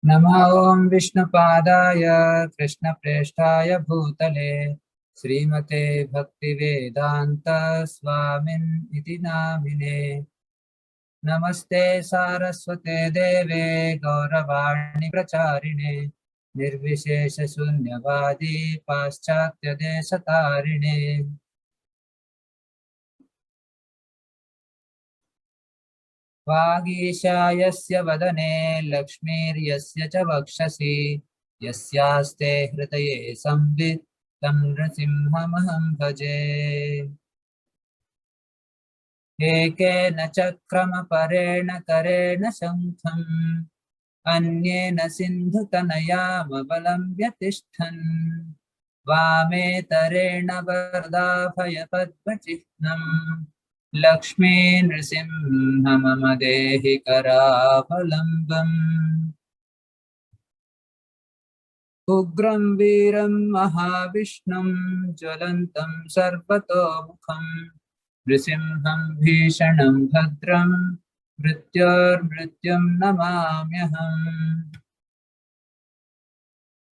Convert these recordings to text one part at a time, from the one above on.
नमः ॐ विष्णुपादाय कृष्णप्रेष्ठाय भूतले श्रीमते भक्तिवेदान्त स्वामिन् इति नामिने। नमस्ते सारस्वते देवे गौरवाणी प्रचारिणे निर्विशेषशून्यवादी पाश्चात्यदेशतारिणे। वागीशा यस्य वदने लक्ष्मीर्यस्य च वक्षसि यस्यास्ते हृदये संवित् तं नृसिंहमहं भजे। एकेन चक्रमपरेण करेण शङ्खम् अन्येन सिन्धुतनयामवलम्ब्य तिष्ठन् वामेतरेण वरदाभयपद्मचिह्नम् लक्ष्मी नृसिंह मम देहि करावलम्बम्। उग्रं वीरं महाविष्णुं ज्वलन्तं सर्वतोमुखं नृसिंहं भीषणं भद्रं मृत्योर्मृत्युं नमाम्यहम्।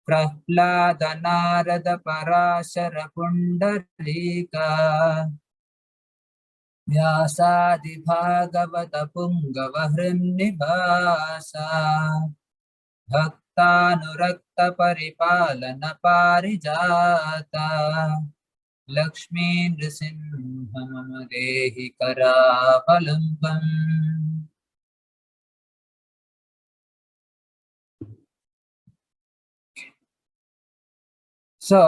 प्रह्लाद नारद पराशर पुण्डरीका व्यासादि भागवत पुंगव हृन्निभासा भक्तानुरक्त परिपालन पारिजाता लक्ष्मी नृसिंह मम देहि करावलम्बम्। So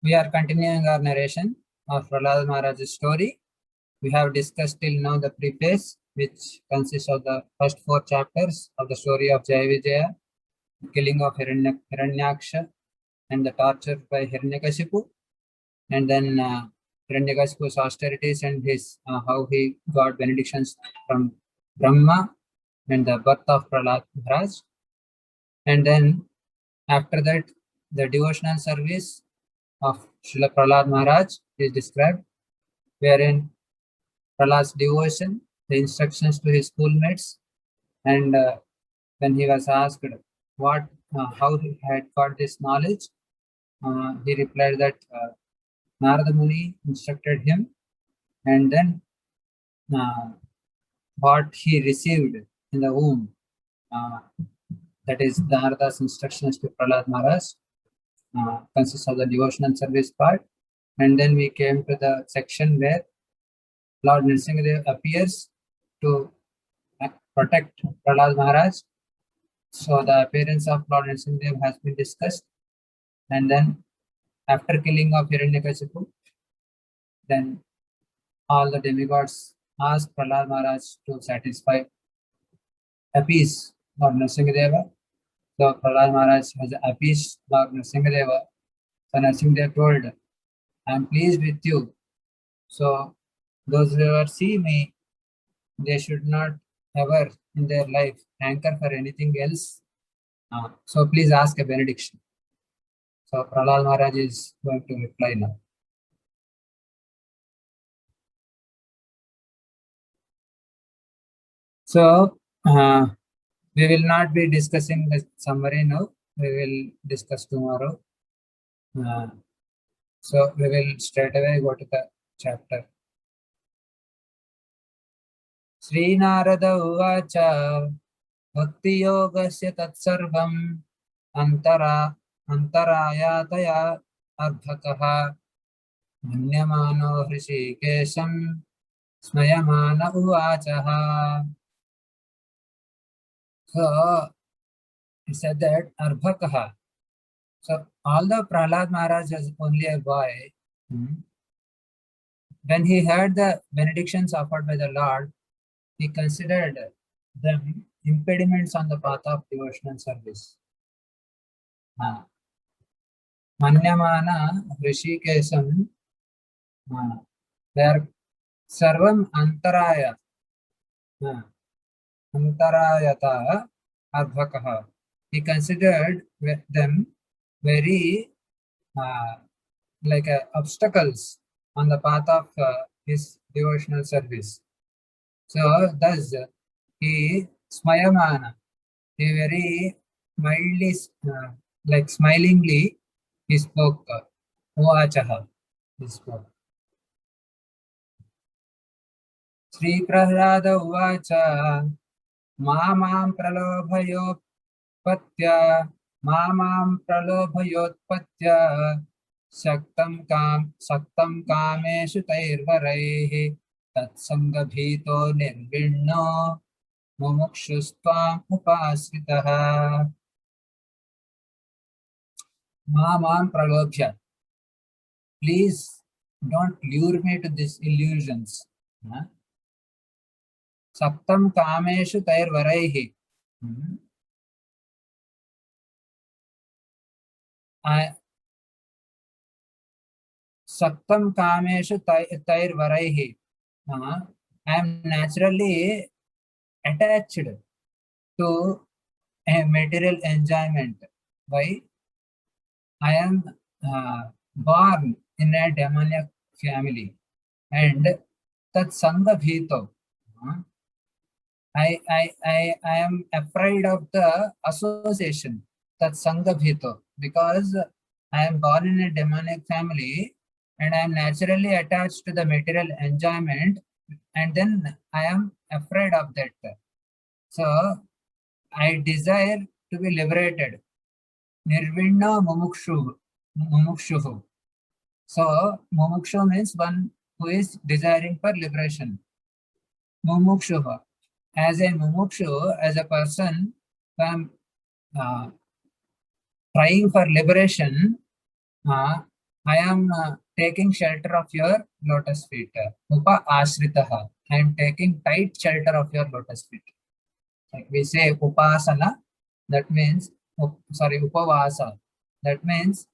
we are continuing our narration of Prahlad Maharaj's story. We have discussed till now the preface, which consists of the first 4 chapters of the story of Jaya Vijaya, killing of Hiranyaksha, and the torture by Hiranyakashipu, and then Hiranyakashipu's austerities and his how he got benedictions from Brahma, and the birth of Prahlad Maharaj. And then after that, the devotional service of Srila Prahlad Maharaj is described, wherein Prahlad's devotion, the instructions to his schoolmates, and when he was asked how he had got this knowledge, he replied that Narada Muni instructed him, and then what he received in the womb, that is Narada's instructions to Prahlad Maharaj, consists of the devotional service part. And then we came to the section where Lord Nrsimhadev appears to protect Prahlad Maharaj. So the appearance of Lord Nrsimhadev has been discussed. And then after killing of Hiranyakashipu, then all the demigods asked Prahlad Maharaj to appease Lord Nrsimhadeva. So Prahlad Maharaj has appeased Lord Nrsimhadeva. So Nrsimhadev told, I am pleased with you. So those who ever see me, they should not ever in their life hanker for anything else. So please ask a benediction. So Prahlad Maharaj is going to reply now. So we will not be discussing the summary now. We will discuss tomorrow. So we will straight away go to the chapter. Sri Narada Uvacha Bhakti Yogasya Tatsarvam Antarayataya Ardhakaha Manyamano Hrishikesham Smayamana Uvachaha. So he said that Ardhakaha. So although Prahlad Maharaj was only a boy, when he heard the benedictions offered by the Lord, he considered them impediments on the path of devotional service. Manyamana Rishikesam, they are Sarvam Antaraya, Antarayata Ardhakaha. He considered them very like obstacles on the path of his devotional service. So thus he Smayamana, He very mildly, like smilingly, he spoke. Uvachaha, he spoke. Sri Prahlada Uvacha Mamam Pralobhayotpatya Mamam Pralobhayotpatya Saktam Kameshu Tairvaraihi Tatsangabhito Nirvinno Mumukshustvam Upasritaha Mamam Pralobhya. Please don't lure me to these illusions. Saptam Kameshu Tairvaraihi. Saptam Kameshu Tairvaraihi. I am naturally attached to a material enjoyment. Why? I am born in a demoniac family, and that Sangha Bhito. I am afraid of the association, that Sangha Bhito, because I am born in a demonic family and I am naturally attached to the material enjoyment, and then I am afraid of that. So I desire to be liberated. Nirvinna mumukshu. So mumukshu means one who is desiring for liberation. Mumukshu. As a mumukshu, as a person who am trying for liberation, I am taking shelter of your lotus feet. Upa asritaha. I am taking tight shelter of your lotus feet. Like we say upasana, that means, upavasa. That means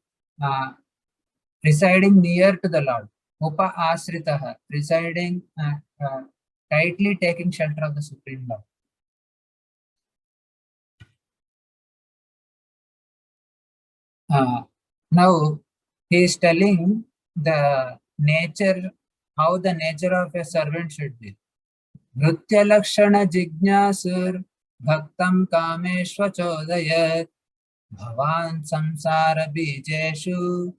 residing near to the Lord. Upa asritaha, residing, tightly taking shelter of the Supreme Lord. Now he is telling the nature, how the nature of a servant should be. Nritya lakshana jignasur bhaktam kameshvachodayat bhavan samsara bijeshu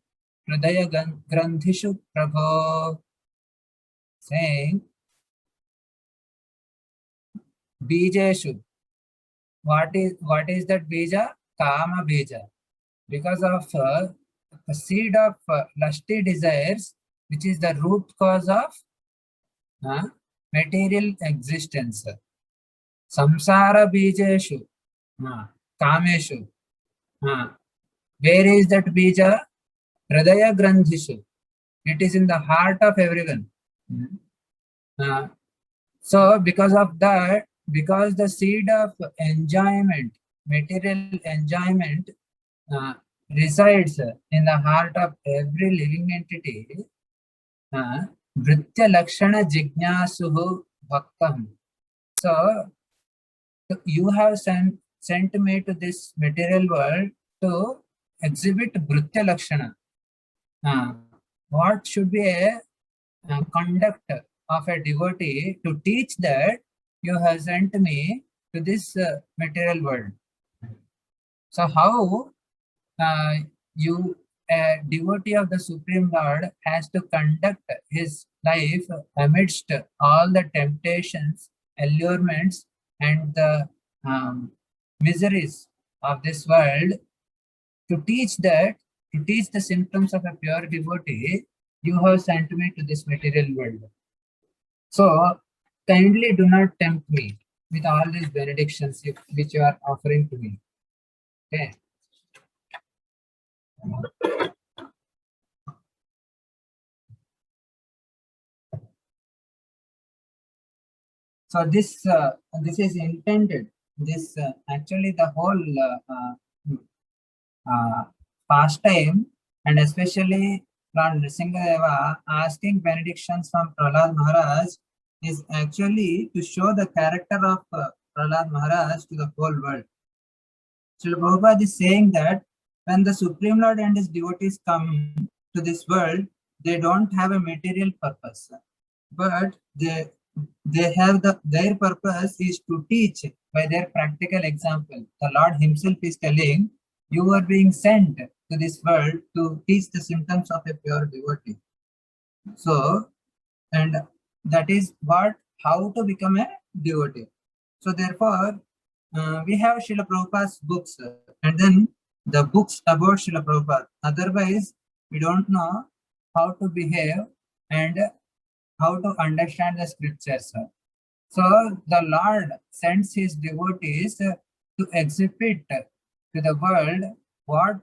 hridaya grandhishu prabho. Saying bijeshu. What is that bija? Kama bija. Because of the seed of lusty desires, which is the root cause of material existence. Samsara bijeshu, kameshu. Where is that bija? Hridaya grandhishu. It is in the heart of everyone. So because of that, because the seed of enjoyment, material enjoyment, resides in the heart of every living entity, Vritya Lakshana Jignasuhu Bhaktam. So you have sent me to this material world to exhibit Vritya Lakshana. What should be a conduct of a devotee to teach that you have sent me to this material world. So how a devotee of the Supreme Lord has to conduct his life amidst all the temptations, allurements, and the miseries of this world, to teach the symptoms of a pure devotee, you have sent me to this material world. So kindly do not tempt me with all these benedictions which you are offering to me. Okay. So this is intended. This actually the whole pastime, and especially Lord Nrsingadeva asking benedictions from Prahlad Maharaj, is actually to show the character of Prahlad Maharaj to the whole world. Srila Prabhupada is saying that when the Supreme Lord and his devotees come to this world, they don't have a material purpose, but they have their purpose is to teach by their practical example. The Lord Himself is telling, you are being sent to this world to teach the symptoms of a pure devotee. So, and that is what how to become a devotee. So therefore, we have Srila Prabhupada's books, and then the books about Srila Prabhupada. Otherwise, we don't know how to behave and how to understand the scriptures. So the Lord sends his devotees to exhibit to the world what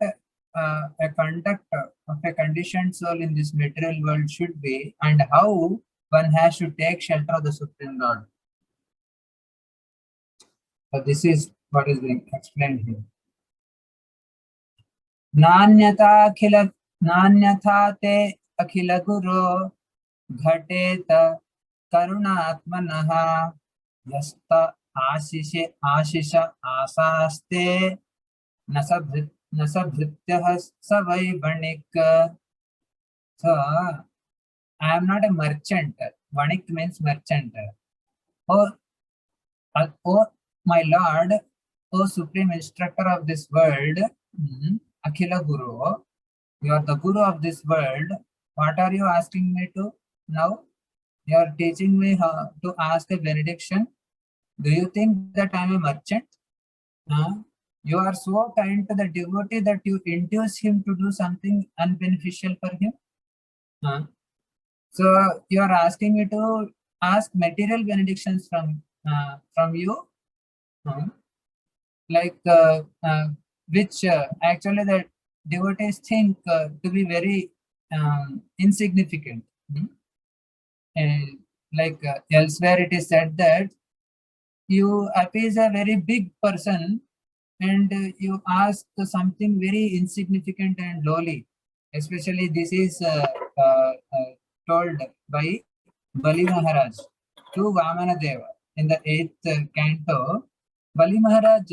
a conduct of a conditioned soul in this material world should be, and how one has to take shelter of the Supreme Lord. So this is what is being explained here. नान्यथा ते अखिल गुरो घटेत करुणात्मनः यस्त आशिष आसास्ते न स भृत्यः स वै वणिक. So I am not a merchant. Vanik means merchant. Oh, oh my Lord, O Supreme Instructor of this world, Akhila Guru, you are the Guru of this world. What are you asking me to now? You are teaching me how to ask a benediction. Do you think that I am a merchant? You are so kind to the devotee that you induce him to do something unbeneficial for him. So you are asking me to ask material benedictions from you, like which actually the devotees think to be very insignificant. And like elsewhere it is said that you appease a very big person and you ask something very insignificant and lowly. Especially this is told by Bali Maharaj to Vamana Deva in the 8th canto. Bali Maharaj,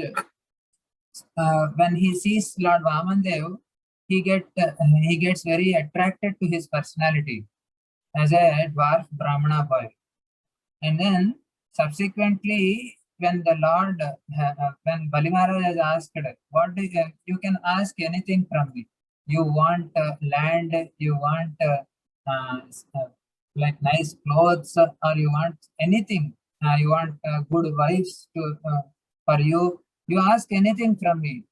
when he sees Lord Vamandev, he gets very attracted to his personality as a dwarf Brahmana boy. And then subsequently, when the Lord, when Bali Maharaj has asked, what do you can ask anything from me. You want land, you want like nice clothes, or you want anything. You want good wives for you. You ask anything from me.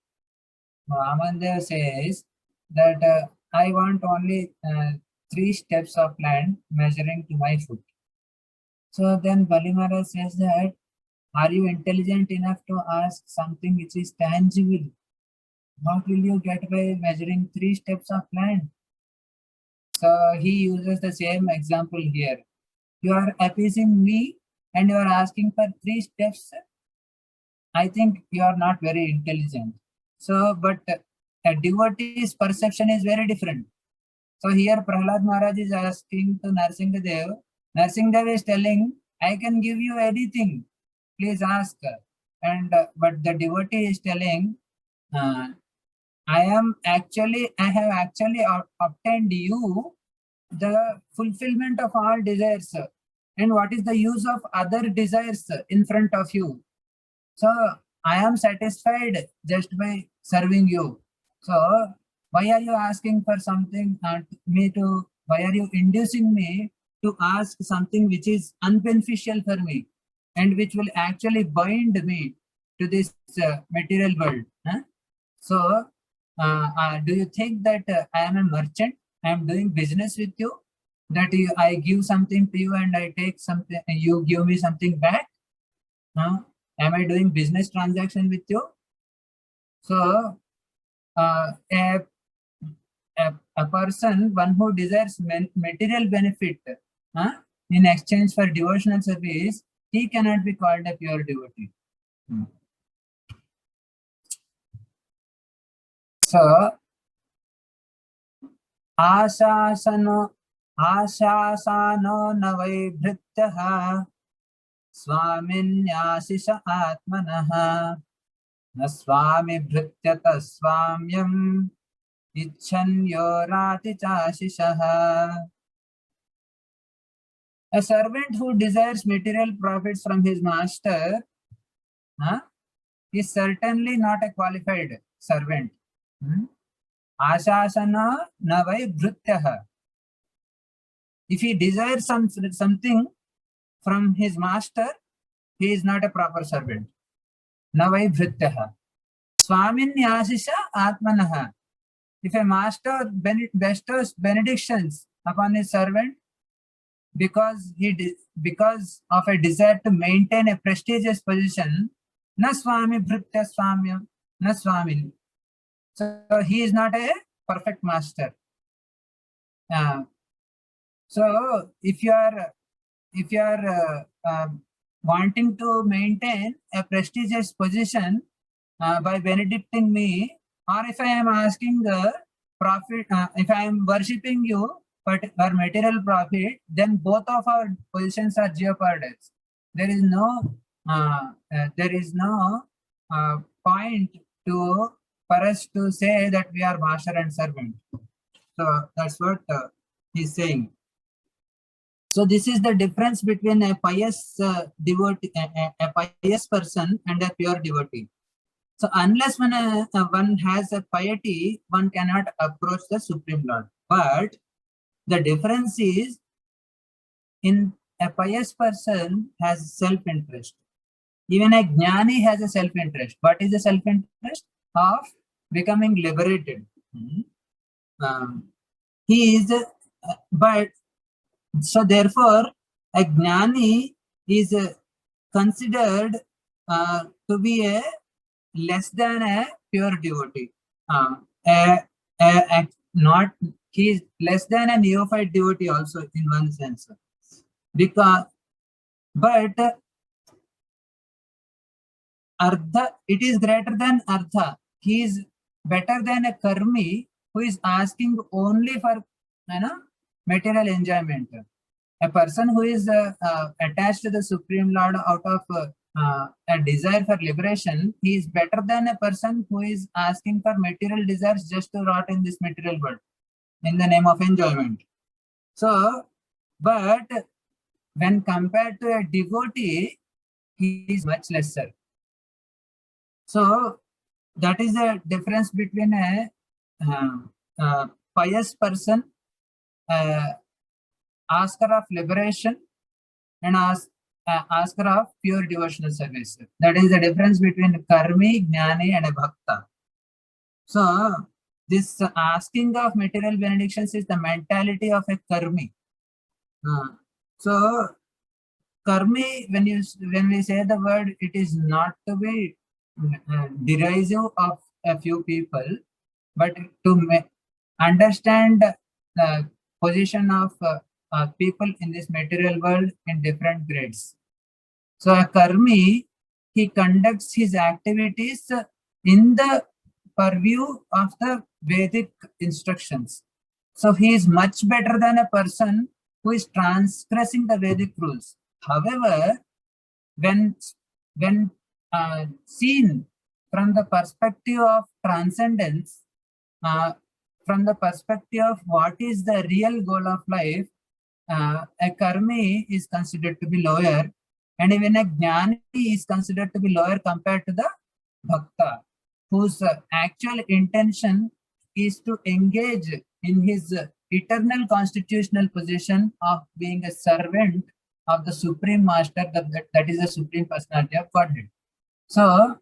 Amandev says that I want only 3 steps of land measuring to my foot. So then Bali Maharaj says that, are you intelligent enough to ask something which is tangible? What will you get by measuring 3 steps of land? So he uses the same example here. You are appeasing me and you are asking for 3 steps. I think you are not very intelligent. So, but a devotee's perception is very different. So here Prahlad Maharaj is asking to Narsingadev. Narsingadev is telling, I can give you anything. Please ask. And but the devotee is telling, I have actually obtained you the fulfillment of all desires. And what is the use of other desires in front of you? So I am satisfied just by serving you. So why are you asking for something why are you inducing me to ask something which is unbeneficial for me and which will actually bind me to this material world? So do you think that I am a merchant? I am doing business with you, that I give something to you and I take something, you give me something back? Am I doing business transaction with you? So a person, one who desires material benefit in exchange for devotional service, he cannot be called a pure devotee. So आशासनो न वै भृत्यः स्वामिन्याशिष आत्मनः न स्वामि भृत्यत स्वाम्यम् इच्छन् यो राति चाशिषः. A servant who desires material profits from his master is certainly not a qualified servant. Ashasana na vai bhrityaha. If he desires something from his master, he is not a proper servant. Na vai bhrityaha. Swaminyasisha atmanaha. If a master bestows benedictions upon his servant because of a desire to maintain a prestigious position, na swami bhritya swamyam, na swamin. So he is not a perfect master. So if you are wanting to maintain a prestigious position by benedicting me, or if I am asking the profit, if I am worshipping you for material profit, then both of our positions are jeopardized. There is no point for us to say that we are master and servant. So that's what he's saying. So this is the difference between a pious devotee, a pious person, and a pure devotee. So unless one has a piety, one cannot approach the Supreme Lord. But the difference is, in a pious person has self-interest. Even a jnani has a self-interest. What is the self-interest? Of becoming liberated. He is, but so therefore, a jnani is considered to be a less than a pure devotee. Not he is less than a neophyte devotee also in one sense. Because, but Ardha, it is greater than Ardha. He is better than a karmi who is asking only for material enjoyment. A person who is attached to the Supreme Lord out of a desire for liberation, he is better than a person who is asking for material desires just to rot in this material world in the name of enjoyment. So, but when compared to a devotee, he is much lesser. So that is the difference between a pious person, asker of liberation, and asker of pure devotional service. That is the difference between karmi, jnani, and a bhakta. So this asking of material benedictions is the mentality of a karmi. So karmi, when we say the word, it is not to be derisive of a few people, but to understand the position of people in this material world in different grades. So a karmi, he conducts his activities in the purview of the Vedic instructions. So he is much better than a person who is transgressing the Vedic rules. However, when seen from the perspective of transcendence, from the perspective of what is the real goal of life, a karmi is considered to be lower, and even a jnani is considered to be lower compared to the bhakta, whose actual intention is to engage in his eternal constitutional position of being a servant of the Supreme Master, that is the Supreme Personality of Godhead. So,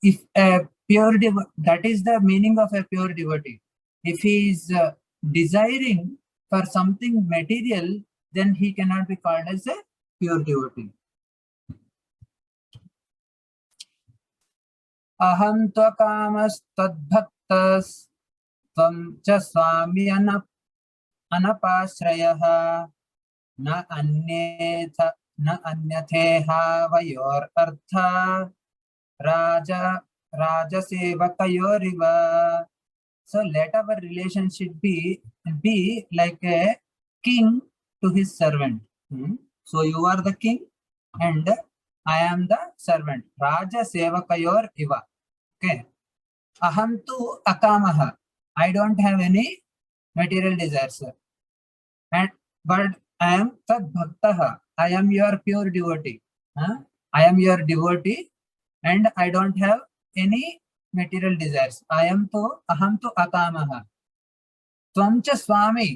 if a pure devotee, that is the meaning of a pure devotee. If he is desiring for something material, then he cannot be called as a pure devotee. Aham tvakamas tadbhaktas tvam cha swami anapashrayah na anyatheha vayor artha Rajasevakayoriva. So let our relationship be like a king to his servant. So you are the king and I am the servant. Rajasevakayor iva. Okay. Aham tu akamaha. I don't have any material desires. and but I am tad bhaktaha. I am your pure devotee. Huh? I am your devotee, and I don't have any material desires. Aham to akamaha. Tvam cha swami.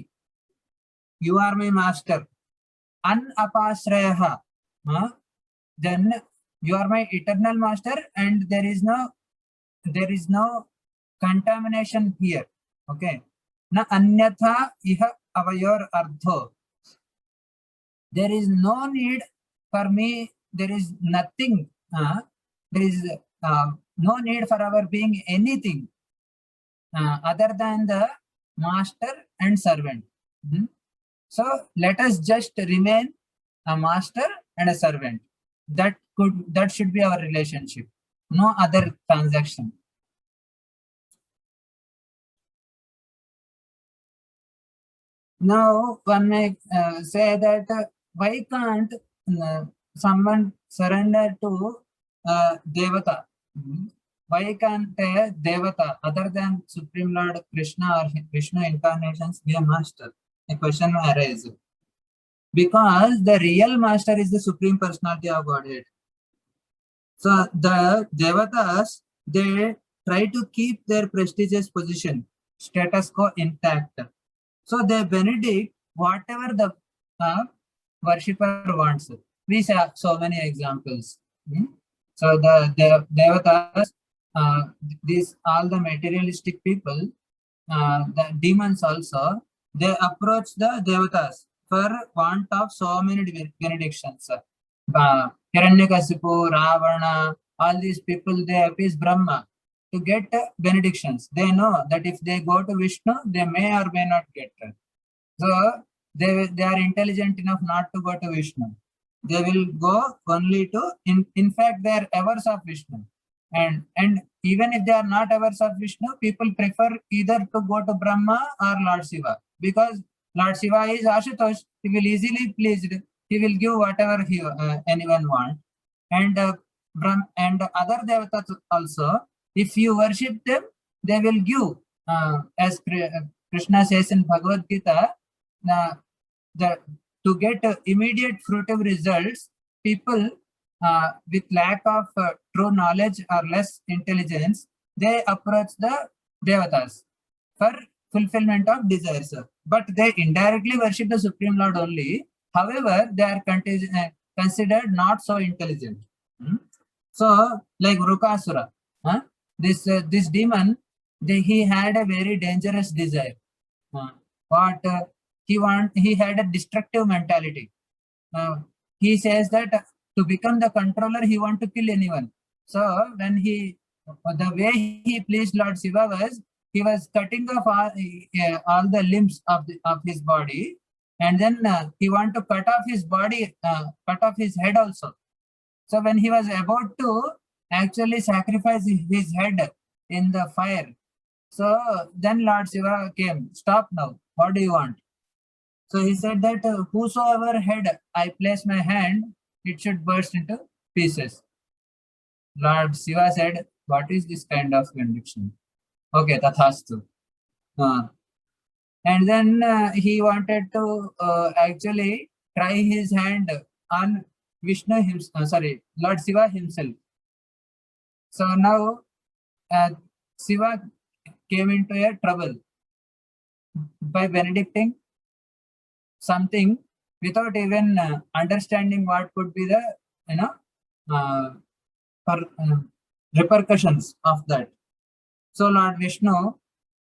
You are my master. Anapasrayaha. Huh? Then you are my eternal master, and there is no contamination here. Okay. Na anyatha iha avayor ardho. There is no need for me. There is nothing. There is no need for our being anything other than the master and servant. Mhm. So let us just remain a master and a servant. That should be our relationship. No other transaction. Now one may say that why can't someone surrender to Devata? Mhm. Why can't a Devata other than Supreme Lord Krishna or Vishnu incarnations be a master? A question may arise. Because the real master is the Supreme Personality of Godhead. So the Devatas, they try to keep their prestigious position, status quo intact. So they benedict whatever the worshipper wants. We saw so many examples. Hmm? So the Devatas, these all the materialistic people, the demons also, they approach the Devatas for want of so many benedictions. Hiranyakasipu, Ravana, all these people, they appease Brahma to get benedictions. They know that if they go to Vishnu, they may or may not get. So they are intelligent enough not to go to Vishnu. They will go only to, in fact, they are averse of Vishnu. And even if they are not averse of Vishnu, people prefer either to go to Brahma or Lord Shiva, because Lord Shiva is Ashutosh. He will easily pleased. He will give whatever anyone want. And and other devatas also, if you worship them, they will give, as Krishna says in Bhagavad Gita, the to get immediate fruitive results, people with lack of true knowledge or less intelligence, they approach the devatas for fulfillment of desires. But they indirectly worship the Supreme Lord only. However, they are considered not so intelligent. Hmm? So, like Vrukasura, this demon, he had a very dangerous desire. What he had a destructive mentality. He says that to become the controller, he want to kill anyone. So when the way he pleased Lord Shiva was, he was cutting off all the limbs of his body, and then he want to cut off his body, cut off his head also. So when he was about to actually sacrifice his head in the fire, so then Lord Shiva came. Stop now. What do you want? So he said that whosoever head I place my hand, it should burst into pieces. Lord Shiva said, what is this kind of benediction? Okay, tathastu. And then he wanted to actually try his hand on Vishnu himself, sorry, Lord Shiva himself. So now Shiva came into a trouble by benedicting something without even understanding what could be the uh, repercussions of that. So Lord Vishnu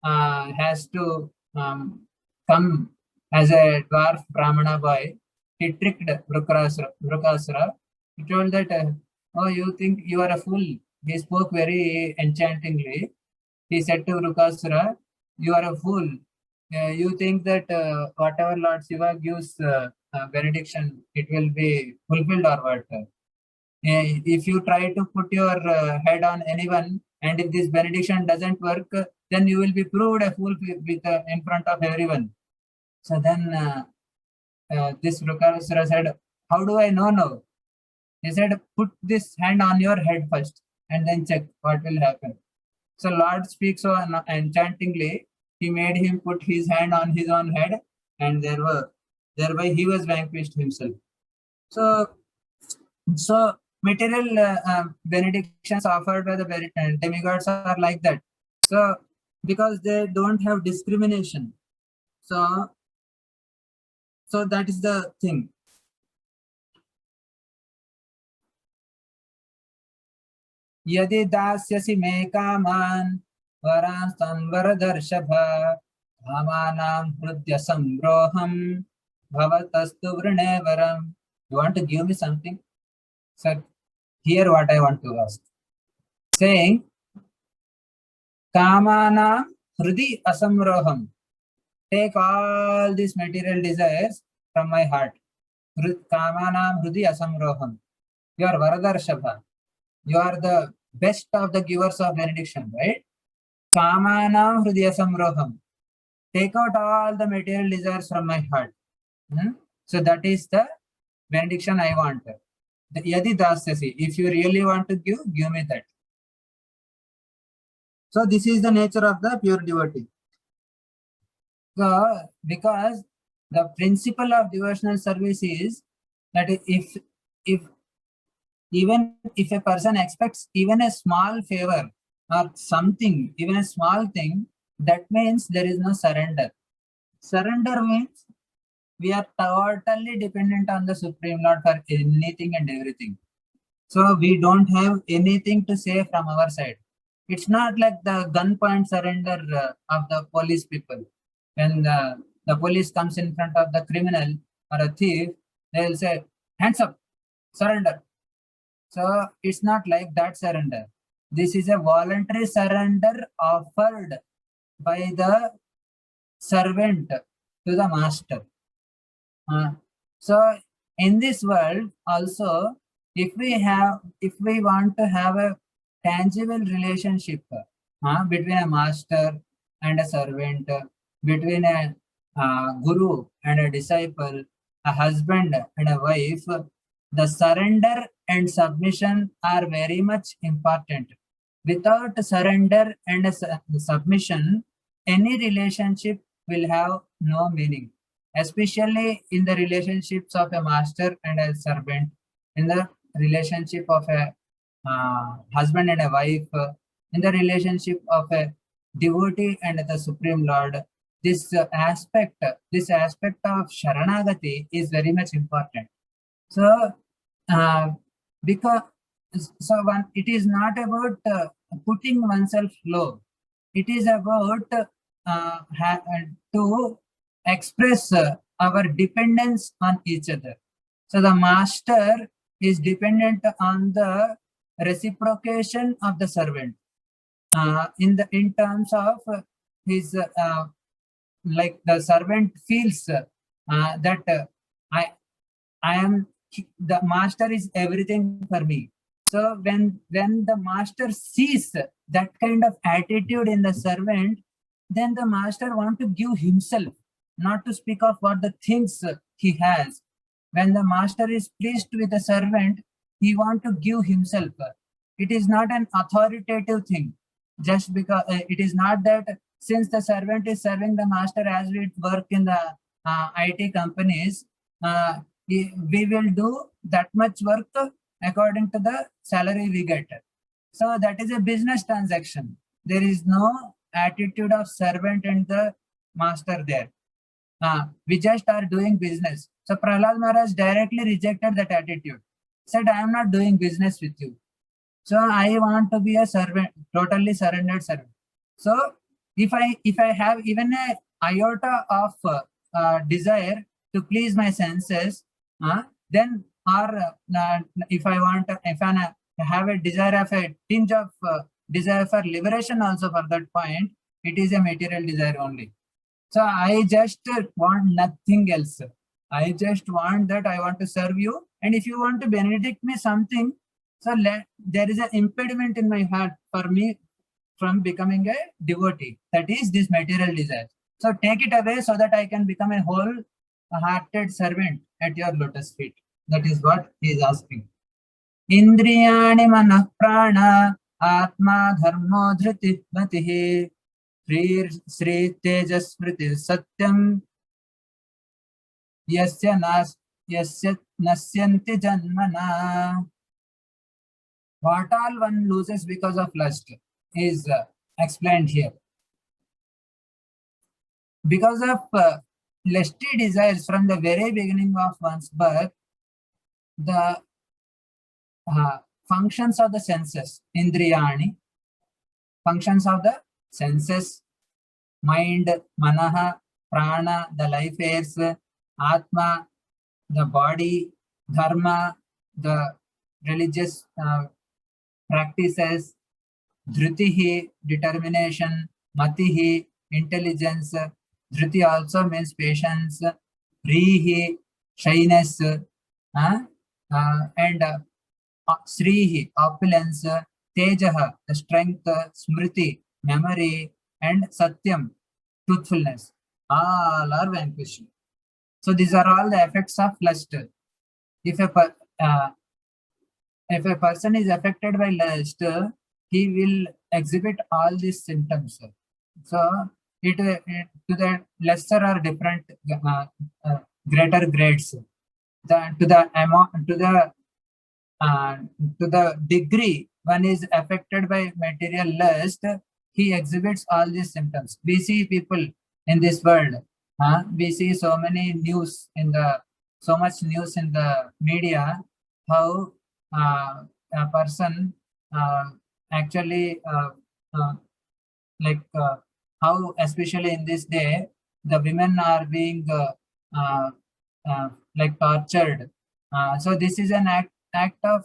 has to come as a dwarf Brahmana boy. He tricked Vrukasura. He told that, oh, you think you are a fool. He spoke very enchantingly. He said to Vrukasura, you are a fool. You think that whatever Lord Shiva gives benediction, it will be fulfilled or what? If you try to put your head on anyone, and if this benediction doesn't work, then you will be proved a fool in front of everyone. So then this Vrukasura said, how do I know now? He said, put this hand on your head first and then check what will happen. So Lord speaks so enchantingly. He made him put his hand on his own head, and thereby he was vanquished himself. So material benedictions offered by the demigods are like that. So because they don't have discrimination. So that is the thing. यदि दास्यसि मे कामान् वरांस्तं वरदर्शभ कामानां हृदय संरोहं भवतस्तु वृणे वरम्. You want to give me something? Sir, here what I want to ask. Saying Kamanam hrudi asamroham. Take all these material desires from my heart. Kamanam hrudi asamroham. You are Varadarshava. You are the best of the givers of benediction, right? Kamanam hrudi asamroham. Take out all the material desires from my heart. So that is the benediction I want. Yadi dasyasi. If you really want to give me that. So this is the nature of the pure devotee. So because the principle of devotional service is that even if a person expects even a small favor or something, even a small thing, that means there is no surrender. Surrender means we are totally dependent on the Supreme Lord for anything and everything. So we don't have anything to say from our side. It's not like the gunpoint surrender of the police people. When the police comes in front of the criminal or a thief, they will say, hands up, surrender. So it's not like that surrender. This is a voluntary surrender offered by the servant to the master. So in this world also, if we want to have a tangible relationship between a master and a servant, between a guru and a disciple, a husband and a wife, the surrender and submission are very much important. Without surrender and submission, any relationship will have no meaning, especially in the relationships of a master and a servant, in the relationship of a husband and a wife, in the relationship of a devotee and the Supreme Lord. This aspect of Sharanagati is very much important. So, because it is not about putting oneself low. It is about to express our dependence on each other. So the master is dependent on the reciprocation of the servant in terms of his like the servant feels that I am the master is everything for me. So when the master sees that kind of attitude in the servant, then the master want to give himself, not to speak of what the things he has. When the master is pleased with the servant, he want to give himself. It is not an authoritative thing. Just because it is not that since the servant is serving the master, as we work in the IT companies, we will do that much work according to the salary we get. So that is a business transaction. There is no attitude of servant and the master there. We just are doing business. So Prahlad Maharaj directly rejected that attitude. Said, I am not doing business with you. So I want to be a servant, totally surrendered servant. So if I have even a iota of desire to please my senses, then if I have a desire of a tinge of desire for liberation also for that point, it is a material desire only. So I just want nothing else. I just want that I want to serve you. And if you want to benedict me something, so there is an impediment in my heart for me from becoming a devotee. That is this material desire. So take it away so that I can become a whole-hearted servant at your lotus feet. That is what he is asking. Indriyani manah prana atma dharmo dhriti matihi Sri Tejas Smriti Satyam Yasya nasyanti janmana. What all one loses because of lust is explained here. Because of lusty desires from the very beginning of one's birth, the functions of the senses, indriyani, functions of the senses, mind, manaha, prana, the life airs, atma, the body, dharma, the religious practices, dhritihi, determination, matihi, intelligence. Dhriti also means patience, rihi, shyness, and srihi, opulence, tejaha, the strength, smriti, memory, and satyam, truthfulness. All are vanquished. So these are all the effects of lust. If a person is affected by lust, he will exhibit all these symptoms. So it to the lesser or different greater grades. To the degree one is affected by material lust, he exhibits all these symptoms. We see people in this world. We see so much news in the media, how a person actually how especially in this day the women are being like tortured. So this is an act of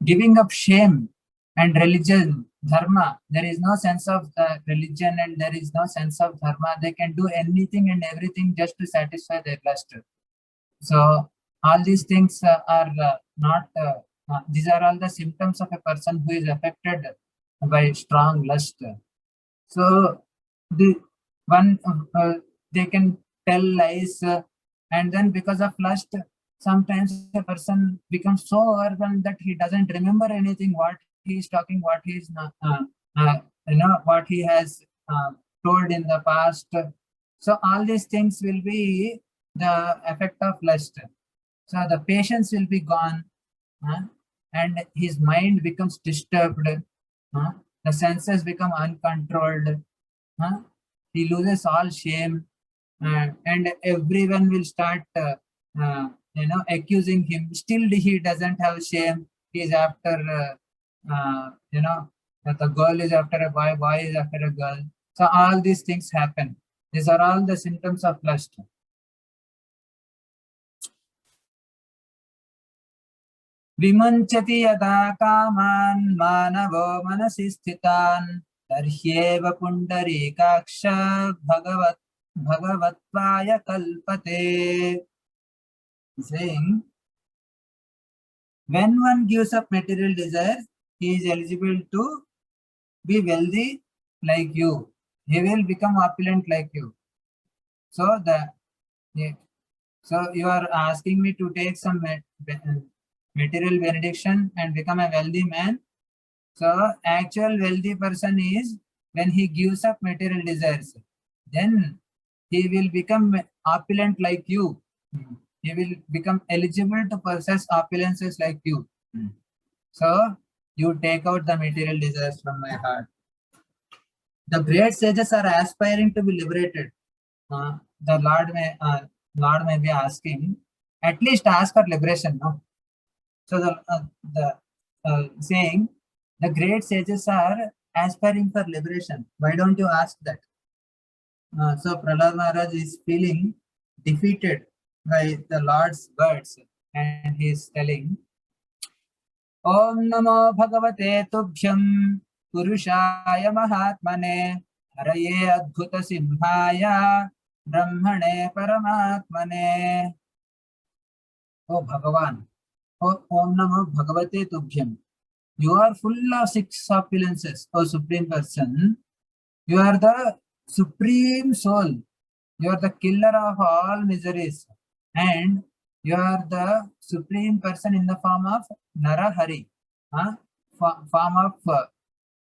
giving up shame and religion, dharma. There is no sense of religion and there is no sense of dharma. They can do anything and everything just to satisfy their lust. So all these things are not, these are all the symptoms of a person who is affected by strong lust. So the one they can tell lies, and then because of lust, sometimes a person becomes so overwhelmed that he doesn't remember anything, what he is talking, what he is not, what he has told in the past. So all these things will be the effect of lust. So the patience will be gone, and his mind becomes disturbed. The senses become uncontrolled. He loses all shame, and everyone will start, accusing him. Still, he doesn't have shame. He is after, that the girl is after a boy, boy is after a girl. So all these things happen. These are all the symptoms of lust. Vimanchati yada kaman manavo manasi sthitan tarhyeva pundarikaksha bhagavatvaya kalpate. Saying, when one gives up material desires, he is eligible to be wealthy like you. He will become opulent like you. So so you are asking me to take some material benediction and become a wealthy man. So actual wealthy person is when he gives up material desires. Then he will become opulent like you. He will become eligible to possess opulences like you. So you take out the material desires from my heart. The great sages are aspiring to be liberated. The Lord may be asking, at least ask for liberation. No? So the saying, the great sages are aspiring for liberation. Why don't you ask that? So Prahlad Maharaj is feeling defeated by the Lord's words, and he is telling, Om Namo Bhagavate Tubhyam Purushaya Mahatmane Haraye Adbhuta Simhaya Brahmane Paramatmane. Oh Bhagavan, Om Namo Bhagavate Tubhyam. You are full of six opulences, O Supreme Person. You are the Supreme Soul. You are the killer of all miseries. And you are the Supreme Person in the form of Narahari, form of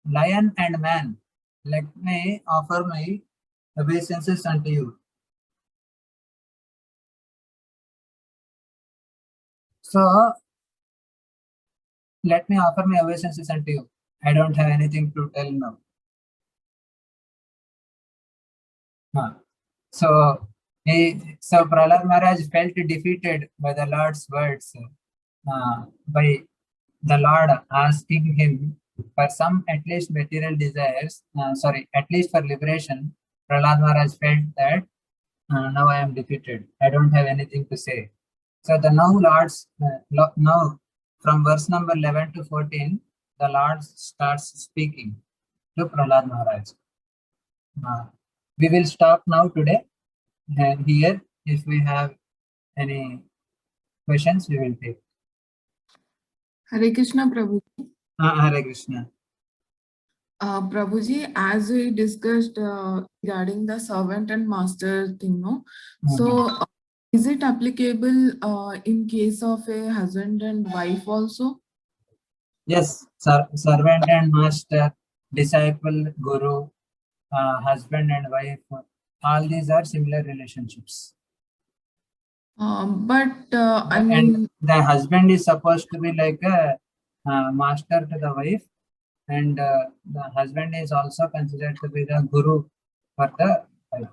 lion and man. Let me offer my obeisances unto you. So let me offer my obeisances unto you. I don't have anything to tell now. So Prahlad Maharaj felt defeated by the Lord's words, by the Lord asking him for some at least material desires, at least for liberation. Prahlad Maharaj felt that now I am defeated. I don't have anything to say. So the now from verse number 11 to 14, the Lord starts speaking to Prahlad Maharaj. We will stop now today. And here, if we have any questions, we will take. Hare Krishna, Prabhuji. Hare Krishna. Prabhuji, as we discussed regarding the servant and master thing, no? So, is it applicable in case of a husband and wife also? Yes, servant and master, disciple, guru, husband and wife, all these are similar relationships. I mean, and the husband is supposed to be like a master to the wife, and the husband is also considered to be the guru for the wife.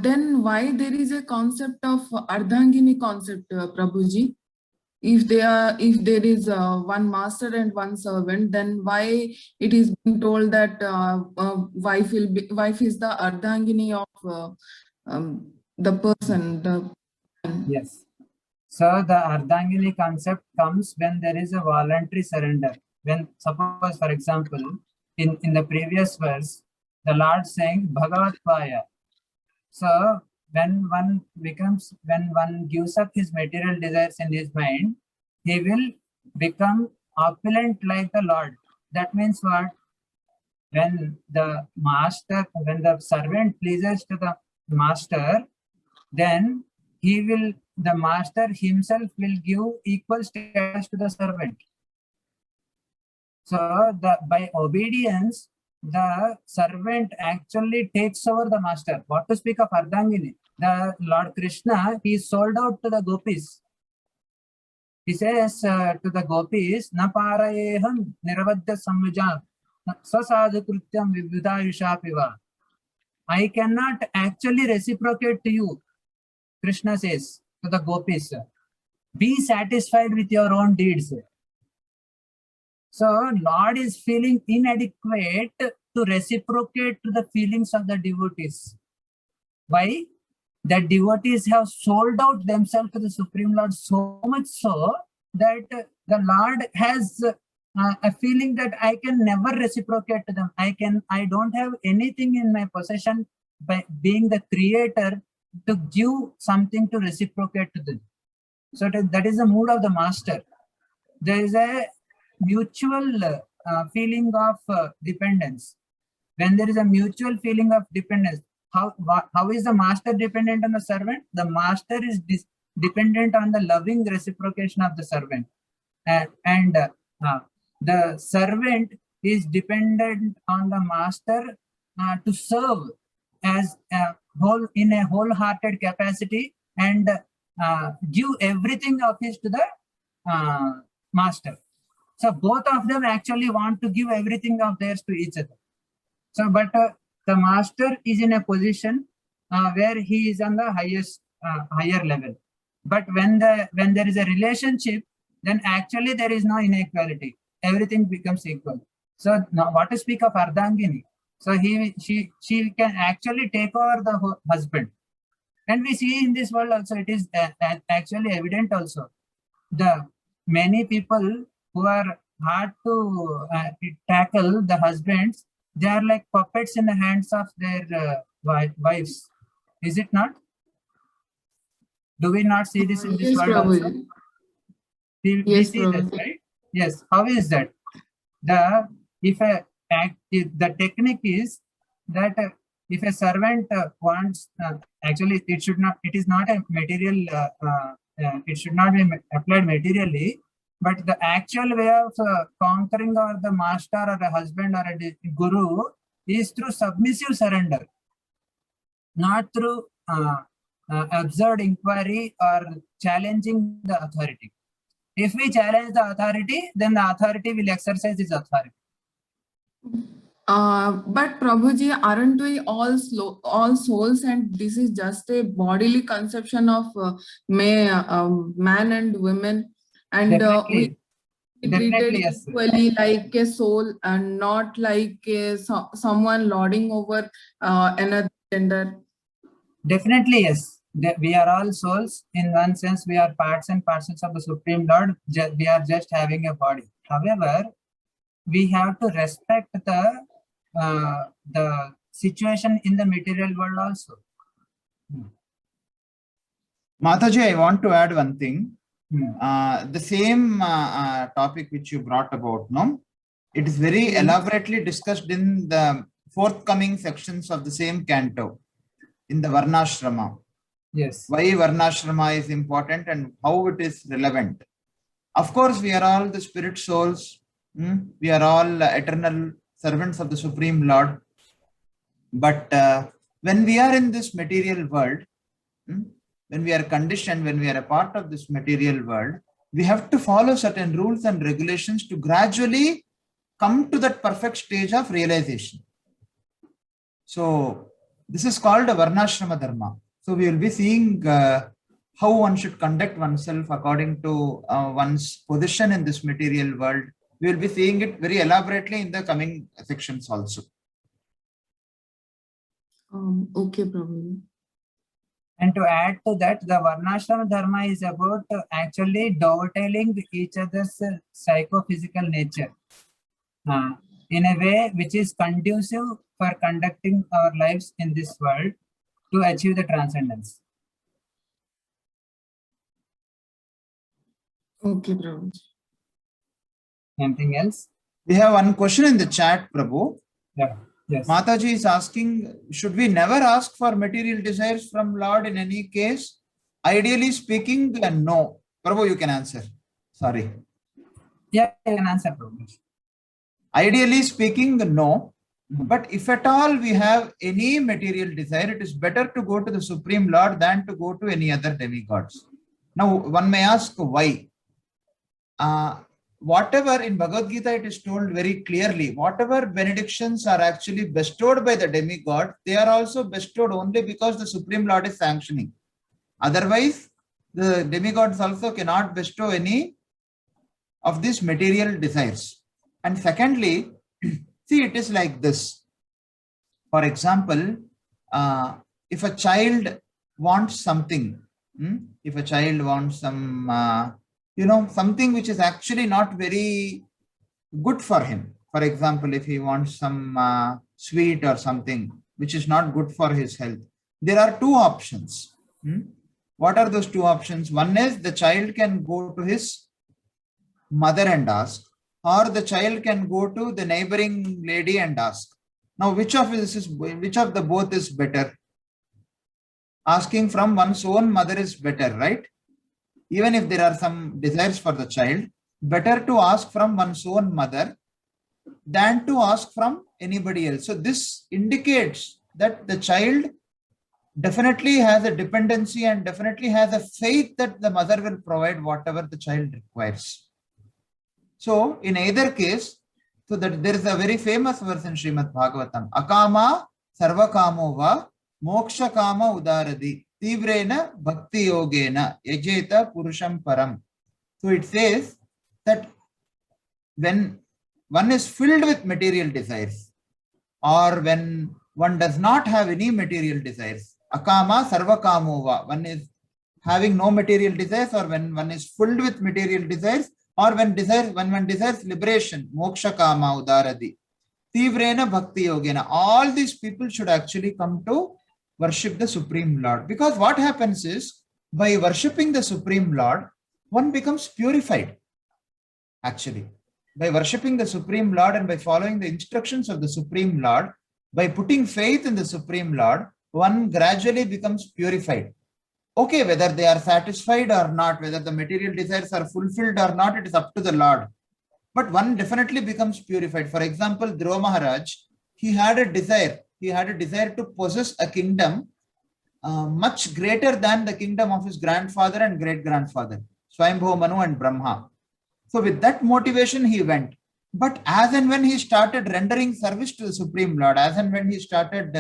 Then why there is a concept of Ardhangini concept, Prabhuji? If there is one master and one servant, then why it is being told that wife is the Ardhangini of the person? Yes. So the Ardhangini concept comes when there is a voluntary surrender. When suppose, for example, in the previous verse, the Lord saying Bhagavatpaya. So when one gives up his material desires in his mind, he will become opulent like the Lord. That means what? When the servant pleases to the master, then the master himself will give equal status to the servant. So by obedience, the servant actually takes over the master. What to speak of Ardhangini? The Lord Krishna, he is sold out to the gopis. He says to the gopis, Na parayeham niravadya samvijam sasadhu krutyam vibhudayushapiva. I cannot actually reciprocate to you, Krishna says to the gopis. Be satisfied with your own deeds. So Lord is feeling inadequate to reciprocate to the feelings of the devotees. Why? The devotees have sold out themselves to the Supreme Lord so much so that the Lord has a feeling that I can never reciprocate to them. I don't have anything in my possession by being the creator to give something to reciprocate to them. So that is the mood of the master. There is a mutual feeling of dependence. When there is a mutual feeling of dependence, how is the master dependent on the servant? The master is dependent on the loving reciprocation of the servant, and the servant is dependent on the master to serve as in a wholehearted capacity and give everything of his to the master. So both of them actually want to give everything of theirs to each other. So, but the master is in a position where he is on the higher level. But when there is a relationship, then actually there is no inequality. Everything becomes equal. So now, what to speak of Ardhangini? So she can actually take over the husband, and we see in this world also it is actually evident also. The many people who are hard to tackle, the husbands, they are like puppets in the hands of their wives. Is it not? Do we not see this in this world also? We see that, right? Yes. How is that? The technique is that if a servant wants, actually it is not a material, it should not be applied materially, but the actual way of conquering or the master or a husband or a guru is through submissive surrender, not through absurd inquiry or challenging the authority. If we challenge the authority, then the authority will exercise its authority. But Prabhuji, aren't we all souls, and this is just a bodily conception of man and women, and we treated Definitely, yes. equally like a soul and not like someone lording over another gender. Definitely, yes. We are all souls. In one sense, we are parts and parcels of the Supreme Lord. We are just having a body. However, we have to respect the situation in the material world also. Mataji, I want to add one thing. The same topic which you brought about, no? It is very elaborately discussed in the forthcoming sections of the same canto, in the Varnashrama. Yes. Why Varnashrama is important and how it is relevant. Of course, we are all the spirit souls. We are all eternal servants of the Supreme Lord. But when we are in this material world, when we are conditioned, when we are a part of this material world, we have to follow certain rules and regulations to gradually come to that perfect stage of realization. So this is called a Varnashrama Dharma. So we will be seeing how one should conduct oneself according to one's position in this material world. We will be seeing it very elaborately in the coming sections also. Okay, Prabhu. And to add to that, the Varnashrama Dharma is about actually dovetailing each other's psychophysical nature in a way which is conducive for conducting our lives in this world to achieve the transcendence. Okay, Prabhu. Anything else? We have one question in the chat, Prabhu. Yeah. Yes. Mataji is asking, should we never ask for material desires from Lord in any case? Ideally speaking, no. Prabhu, you can answer. Sorry. Yeah, I can answer, Prabhu. Ideally speaking, no. But if at all we have any material desire, it is better to go to the Supreme Lord than to go to any other demigods. Now, one may ask why. Whatever in Bhagavad Gita, it is told very clearly, whatever benedictions are actually bestowed by the demigod, they are also bestowed only because the Supreme Lord is sanctioning. Otherwise, the demigods also cannot bestow any of these material desires. And secondly, see, it is like this. For example, if a child wants something, if a child wants some something which is actually not very good for him. For example, if he wants some sweet or something which is not good for his health, there are two options. What are those two options? One is the child can go to his mother and ask, or the child can go to the neighboring lady and ask. Now, which of the both is better? Asking from one's own mother is better, right? Even if there are some desires for the child, better to ask from one's own mother than to ask from anybody else. So this indicates that the child definitely has a dependency and definitely has a faith that the mother will provide whatever the child requires. So in either case, so that there is a very famous verse in Srimad Bhagavatam, Akama Sarvakamo va Moksha Kama Udaradi. Tivrena Bhakti Yogena Yajeta Purusham Param. So it says that when one is filled with material desires, or when one does not have any material desires, Akama Sarvakamova, one is having no material desires, or when one is filled with material desires, or when one desires liberation, Moksha Kama Udaradi. Tivrena Bhakti Yogena. All these people should actually come to worship the Supreme Lord. Because what happens is, by worshipping the Supreme Lord, one becomes purified. Actually, by worshipping the Supreme Lord and by following the instructions of the Supreme Lord, by putting faith in the Supreme Lord, one gradually becomes purified. Okay, whether they are satisfied or not, whether the material desires are fulfilled or not, it is up to the Lord. But one definitely becomes purified. For example, Dhruva Maharaj, he had a desire. He had a desire to possess a kingdom much greater than the kingdom of his grandfather and great-grandfather, Swayambhu Manu and Brahma. So with that motivation, he went. But as and when he started rendering service to the Supreme Lord, as and when he started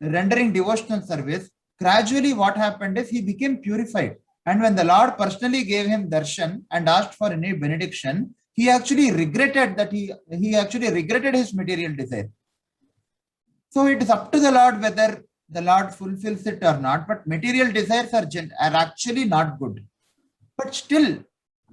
rendering devotional service, gradually what happened is he became purified. And when the Lord personally gave him darshan and asked for any benediction, he actually regretted that he actually regretted his material desire. So it is up to the Lord whether the Lord fulfills it or not, but material desires are actually not good. But still,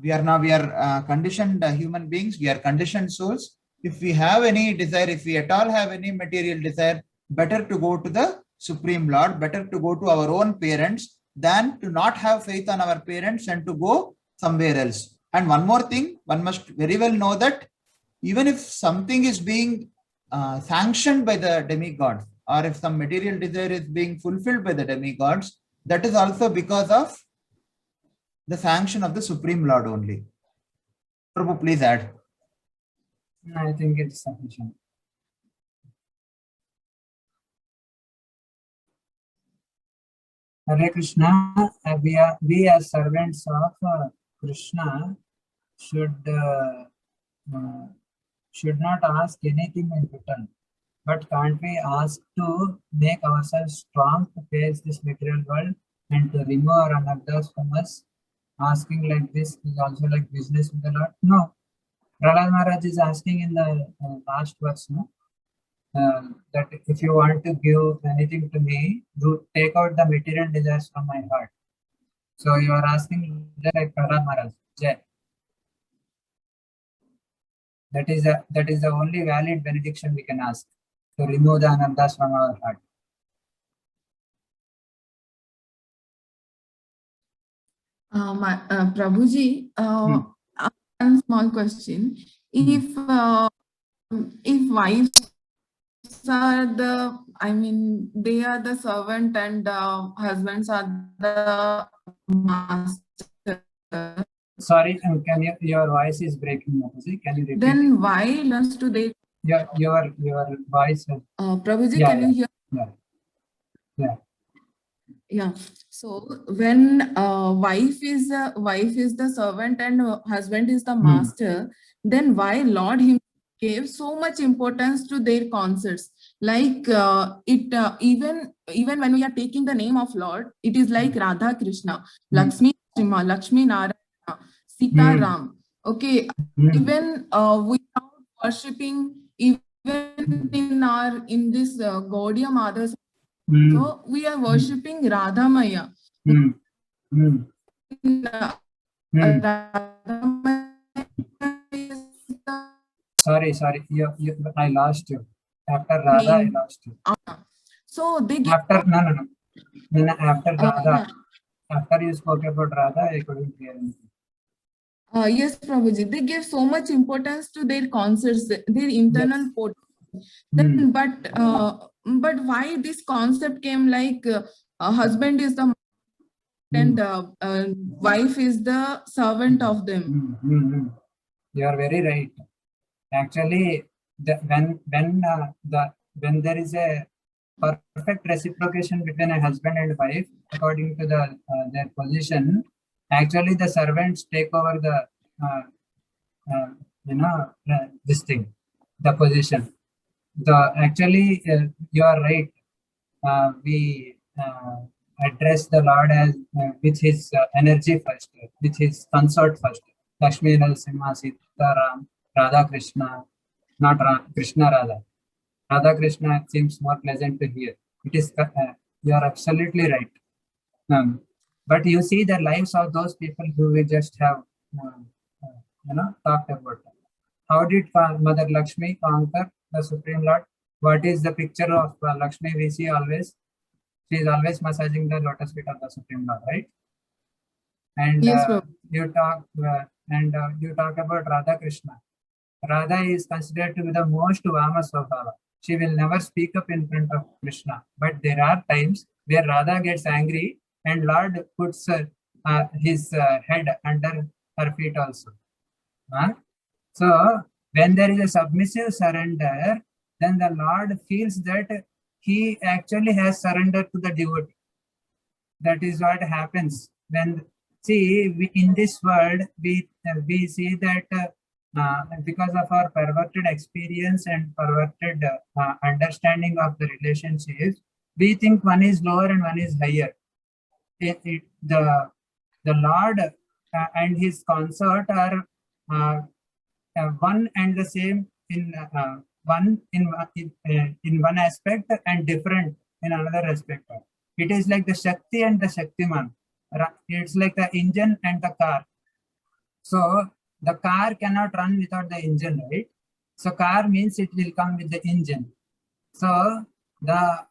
we are conditioned human beings, we are conditioned souls. If we have any desire, if we at all have any material desire, better to go to the Supreme Lord, better to go to our own parents than to not have faith on our parents and to go somewhere else. And one more thing, one must very well know that even if something is being sanctioned by the demigods, or if some material desire is being fulfilled by the demigods, that is also because of the sanction of the Supreme Lord only. Prabhu, please add. I think it's sufficient. Hare Krishna, we as servants of Krishna should not ask anything in return. But can't we ask to make ourselves strong to face this material world and to remove our anarthas from us? Asking like this is also like business with the Lord? No. Prahlad Maharaj is asking in the last verse, no? That if you want to give anything to me, do take out the material desires from my heart. So you are asking like Prahlad Maharaj. Jai. That is the only valid benediction we can ask, to remove the anarthas from our heart. Prabhuji, one small question. If wives are the, I mean, they are the servant and husbands are the master. Sorry, can your voice is breaking, Prabhuji. Can you repeat? Then why must they? Your voice. Prabhuji, Yeah, can you hear? Yeah. So when wife is the servant and husband is the master, then why Lord him gave so much importance to their concerts? Like even when we are taking the name of Lord, it is like Radha Krishna, Lakshmi Narayana, Sita Ram. Okay, even without worshipping, even in this Gaudiya Madhas. So we are worshipping Radha Maya. Sorry, I lost you. After Radha, I lost you. So they give after no. After Radha, after you spoke about Radha, I couldn't hear anything. Yes, Prabhuji, they give so much importance to their concerts, their internal port. Then, but why this concept came like husband is the and wife is the servant of them? You are very right. Actually, when there is a perfect reciprocation between a husband and wife, according to their position, actually the servants take over the this thing, the position. Actually, you are right. We address the Lord as with his energy first, with his consort first. Lakshmi Narasimha, Sita Ram, Radha Krishna, not Krishna Radha. Radha Krishna seems more pleasant to hear. It is you are absolutely right. But you see the lives of those people who we just have talked about. How did Mother Lakshmi conquer the Supreme Lord? What is the picture of Lakshmi we see always? She is always massaging the lotus feet of the Supreme Lord, right? And yes, you talk about Radha Krishna. Radha is considered to be the most Vama Swabhava. She will never speak up in front of Krishna. But there are times where Radha gets angry and Lord puts his head under her feet also. So when there is a submissive surrender, then the Lord feels that he actually has surrendered to the devotee. that is what happens when, see, in this world, we see that because of our perverted experience and perverted understanding of the relationships, we think one is lower and one is higher. The Lord and his consort are one and the same in one aspect and different in another aspect. It is like the Shakti and the Shaktiman. It's like the engine and the car. So the car cannot run without the engine, right? So car means it will come with the engine. So the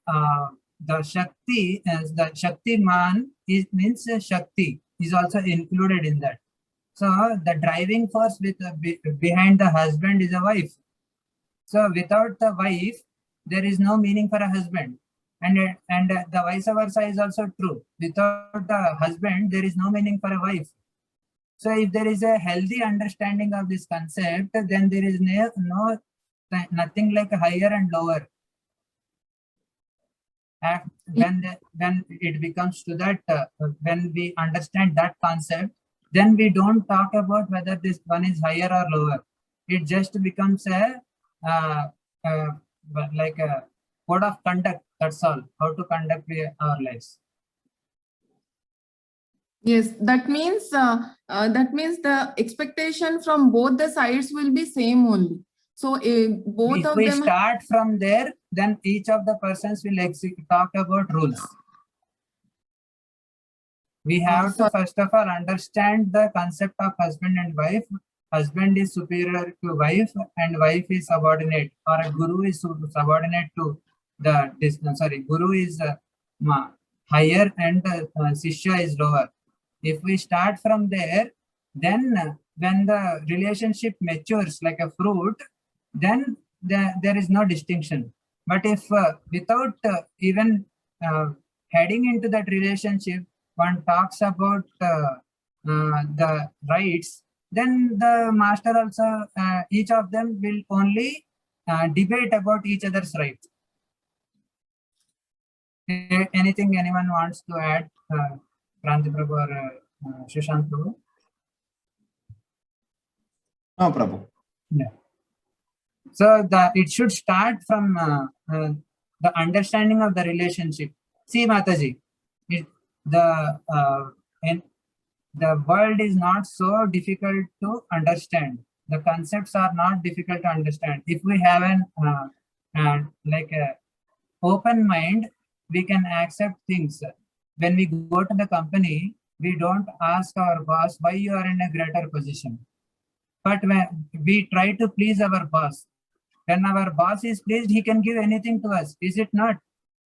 Shakti, the Shaktiman means Shakti is also included in that. So the driving force behind the husband is a wife. So without the wife, there is no meaning for a husband. And the vice versa is also true. Without the husband, there is no meaning for a wife. So if there is a healthy understanding of this concept, then there is nothing like higher and lower. When it becomes to that, when we understand that concept, then we don't talk about whether this one is higher or lower. It just becomes like a code of conduct. That's all. How to conduct our lives. Yes, that means the expectation from both the sides will be same only. So both If of we them. start from there, then each of the persons will talk about rules. We have to first of all understand the concept of husband and wife. Husband is superior to wife and wife is subordinate, or a guru is subordinate to the guru is higher and Sishya is lower. If we start from there, then when the relationship matures like a fruit, then there is no distinction. But if without even heading into that relationship, one talks about the rights, then the master also, each of them will only debate about each other's rights. Anything anyone wants to add, Kranti Prabhu or Sushant Prabhu? No, Prabhu. Yeah. So it should start from the understanding of the relationship. See, Mataji, the world is not so difficult to understand. The concepts are not difficult to understand. If we have an like a open mind, we can accept things. When we go to the company, we don't ask our boss why you are in a greater position. But when we try to please our boss, when our boss is pleased, he can give anything to us, is it not?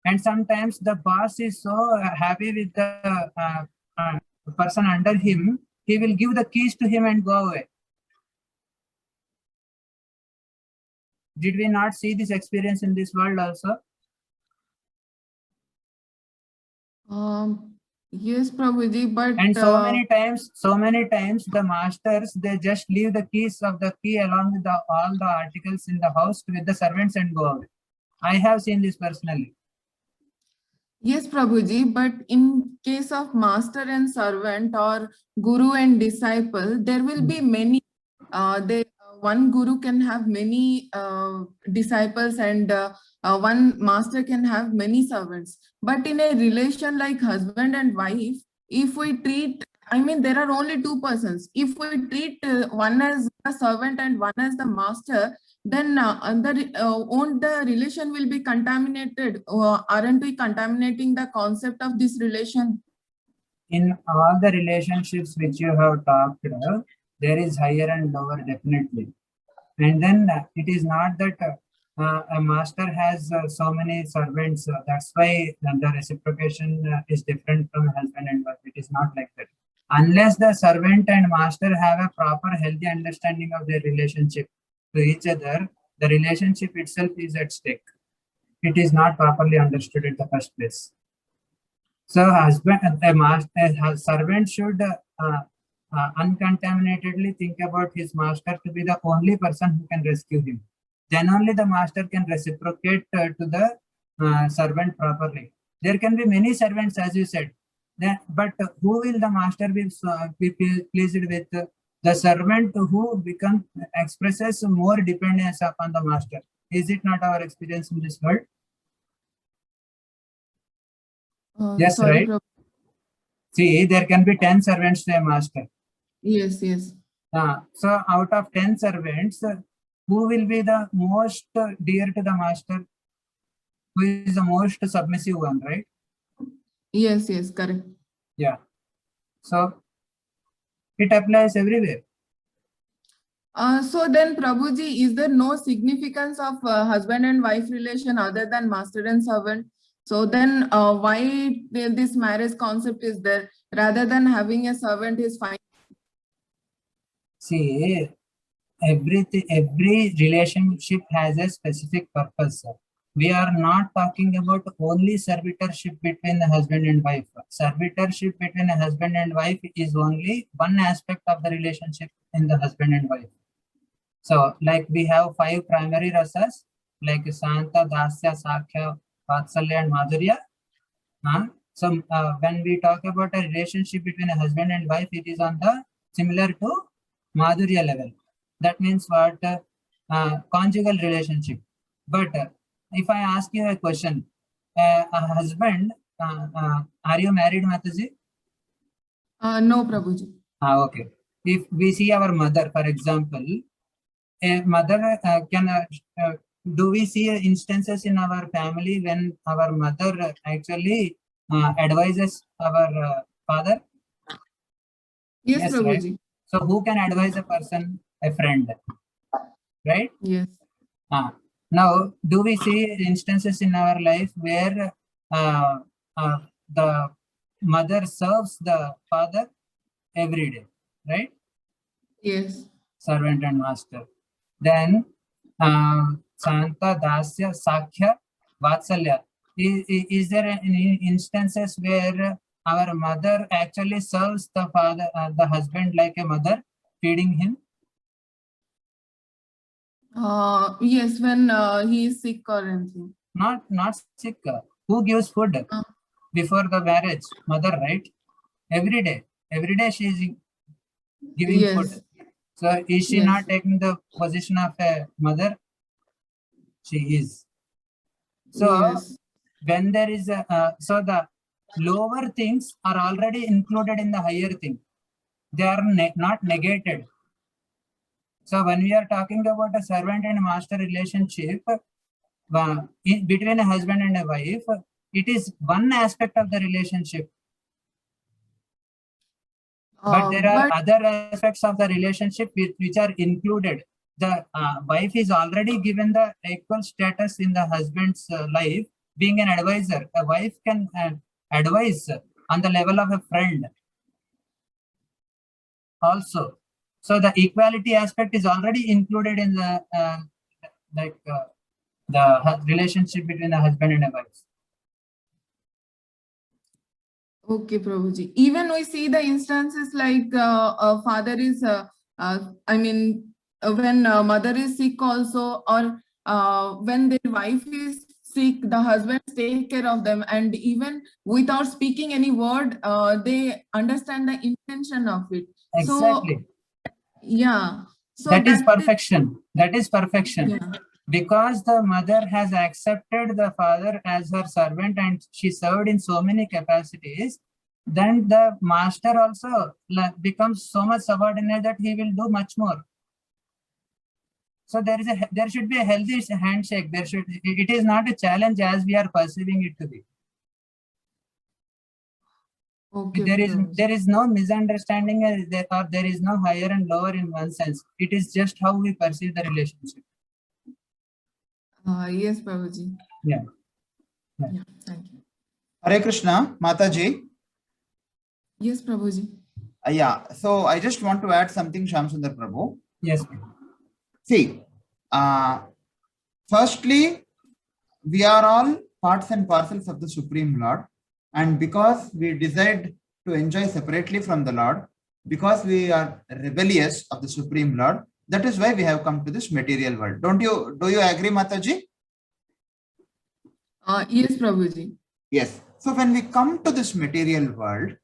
And sometimes the boss is so happy with the person under him, he will give the keys to him and go away. Did we not see this experience in this world also? Yes, Prabhuji, but and so many times the masters, they just leave the keys of the key along with all the articles in the house with the servants and go away. I have seen this personally. Yes, Prabhuji, but in case of master and servant or guru and disciple, there will be many. One guru can have many disciples and one master can have many servants. But in a relation like husband and wife, if we treat, I mean, there are only two persons. If we treat one as a servant and one as the master, then won't the relation will be contaminated? Aren't we contaminating the concept of this relation? In all the relationships which you have talked about, there is higher and lower definitely. And then it is not that a master has so many servants. That's why the reciprocation is different from husband and wife. It is not like that. Unless the servant and master have a proper healthy understanding of their relationship to each other, the relationship itself is at stake. It is not properly understood in the first place. So a servant should uncontaminatedly think about his master to be the only person who can rescue him. Then only the master can reciprocate to the servant properly. There can be many servants, as you said. Then, but who will the master be pleased with? The servant who expresses more dependence upon the master. Is it not our experience in this world? Yes, Sorry, right. See, there can be 10 servants to a master. Yes, yes. So out of 10 servants, who will be the most dear to the master? Who is the most submissive one, right? Yes, yes, correct. Yeah. So it applies everywhere. So then, Prabhuji, is there no significance of husband and wife relation other than master and servant? So then, why this marriage concept is there rather than having a servant is fine? See, every relationship has a specific purpose. We are not talking about only servitorship between the husband and wife. Servitorship between a husband and wife is only one aspect of the relationship in the husband and wife. So, like we have 5 primary rasas, like Santa, Dasya, Sakhya, Vatsalya, and Madhurya. So, when we talk about a relationship between a husband and wife, it is on the similar to Madhurya level. That means what? Conjugal relationship. But if I ask you a question, a husband, are you married, Mataji? No, Prabhuji. Okay. If we see our mother, for example, a mother do we see instances in our family when our mother actually advises our father? Yes, Yes, Prabhuji. right. So who can advise a person? A friend, right? Yes. Now, do we see instances in our life where the mother serves the father every day, right? Yes. Servant and master. Then Santa, Dasya, Sakhya, Vatsalya. Is there any instances where our mother actually serves the father, the husband like a mother, feeding him? Yes, when he is sick or anything. Not sick. Who gives food before the marriage? Mother, right? Every day she is giving Yes. food. So is she Yes. not taking the position of a mother? She is. So Yes. when there is a so the lower things are already included in the higher thing. They are not negated. So when we are talking about a servant and master relationship between a husband and a wife, it is one aspect of the relationship. But there are other aspects of the relationship which are included. The wife is already given the equal status in the husband's life, being an advisor. A wife can advise on the level of a friend also. So the equality aspect is already included in the the relationship between a husband and a wife. Okay, Prabhuji. Even we see the instances like a father is, when mother is sick also, or when their wife is sick, the husband take care of them, and even without speaking any word, they understand the intention of it. Exactly. So, yeah. So that is perfection. That is perfection. Yeah. Because the mother has accepted the father as her servant and she served in so many capacities, then the master also becomes so much subordinate that he will do much more. So there should be a healthy handshake. It is not a challenge as we are perceiving it to be. Okay, there is no misunderstanding or there is no higher and lower in one sense. It is just how we perceive the relationship. Yes, Prabhuji. Yeah. Yeah, thank you. Hare Krishna, Mataji. Yes, Prabhuji. Yeah, so I just want to add something, Shamsundar Prabhu. Yes. See, firstly, we are all parts and parcels of the Supreme Lord. And because we decide to enjoy separately from the Lord, because we are rebellious of the Supreme Lord, that is why we have come to this material world. Do you agree, Mataji? Yes, Prabhuji. Yes. So when we come to this material world,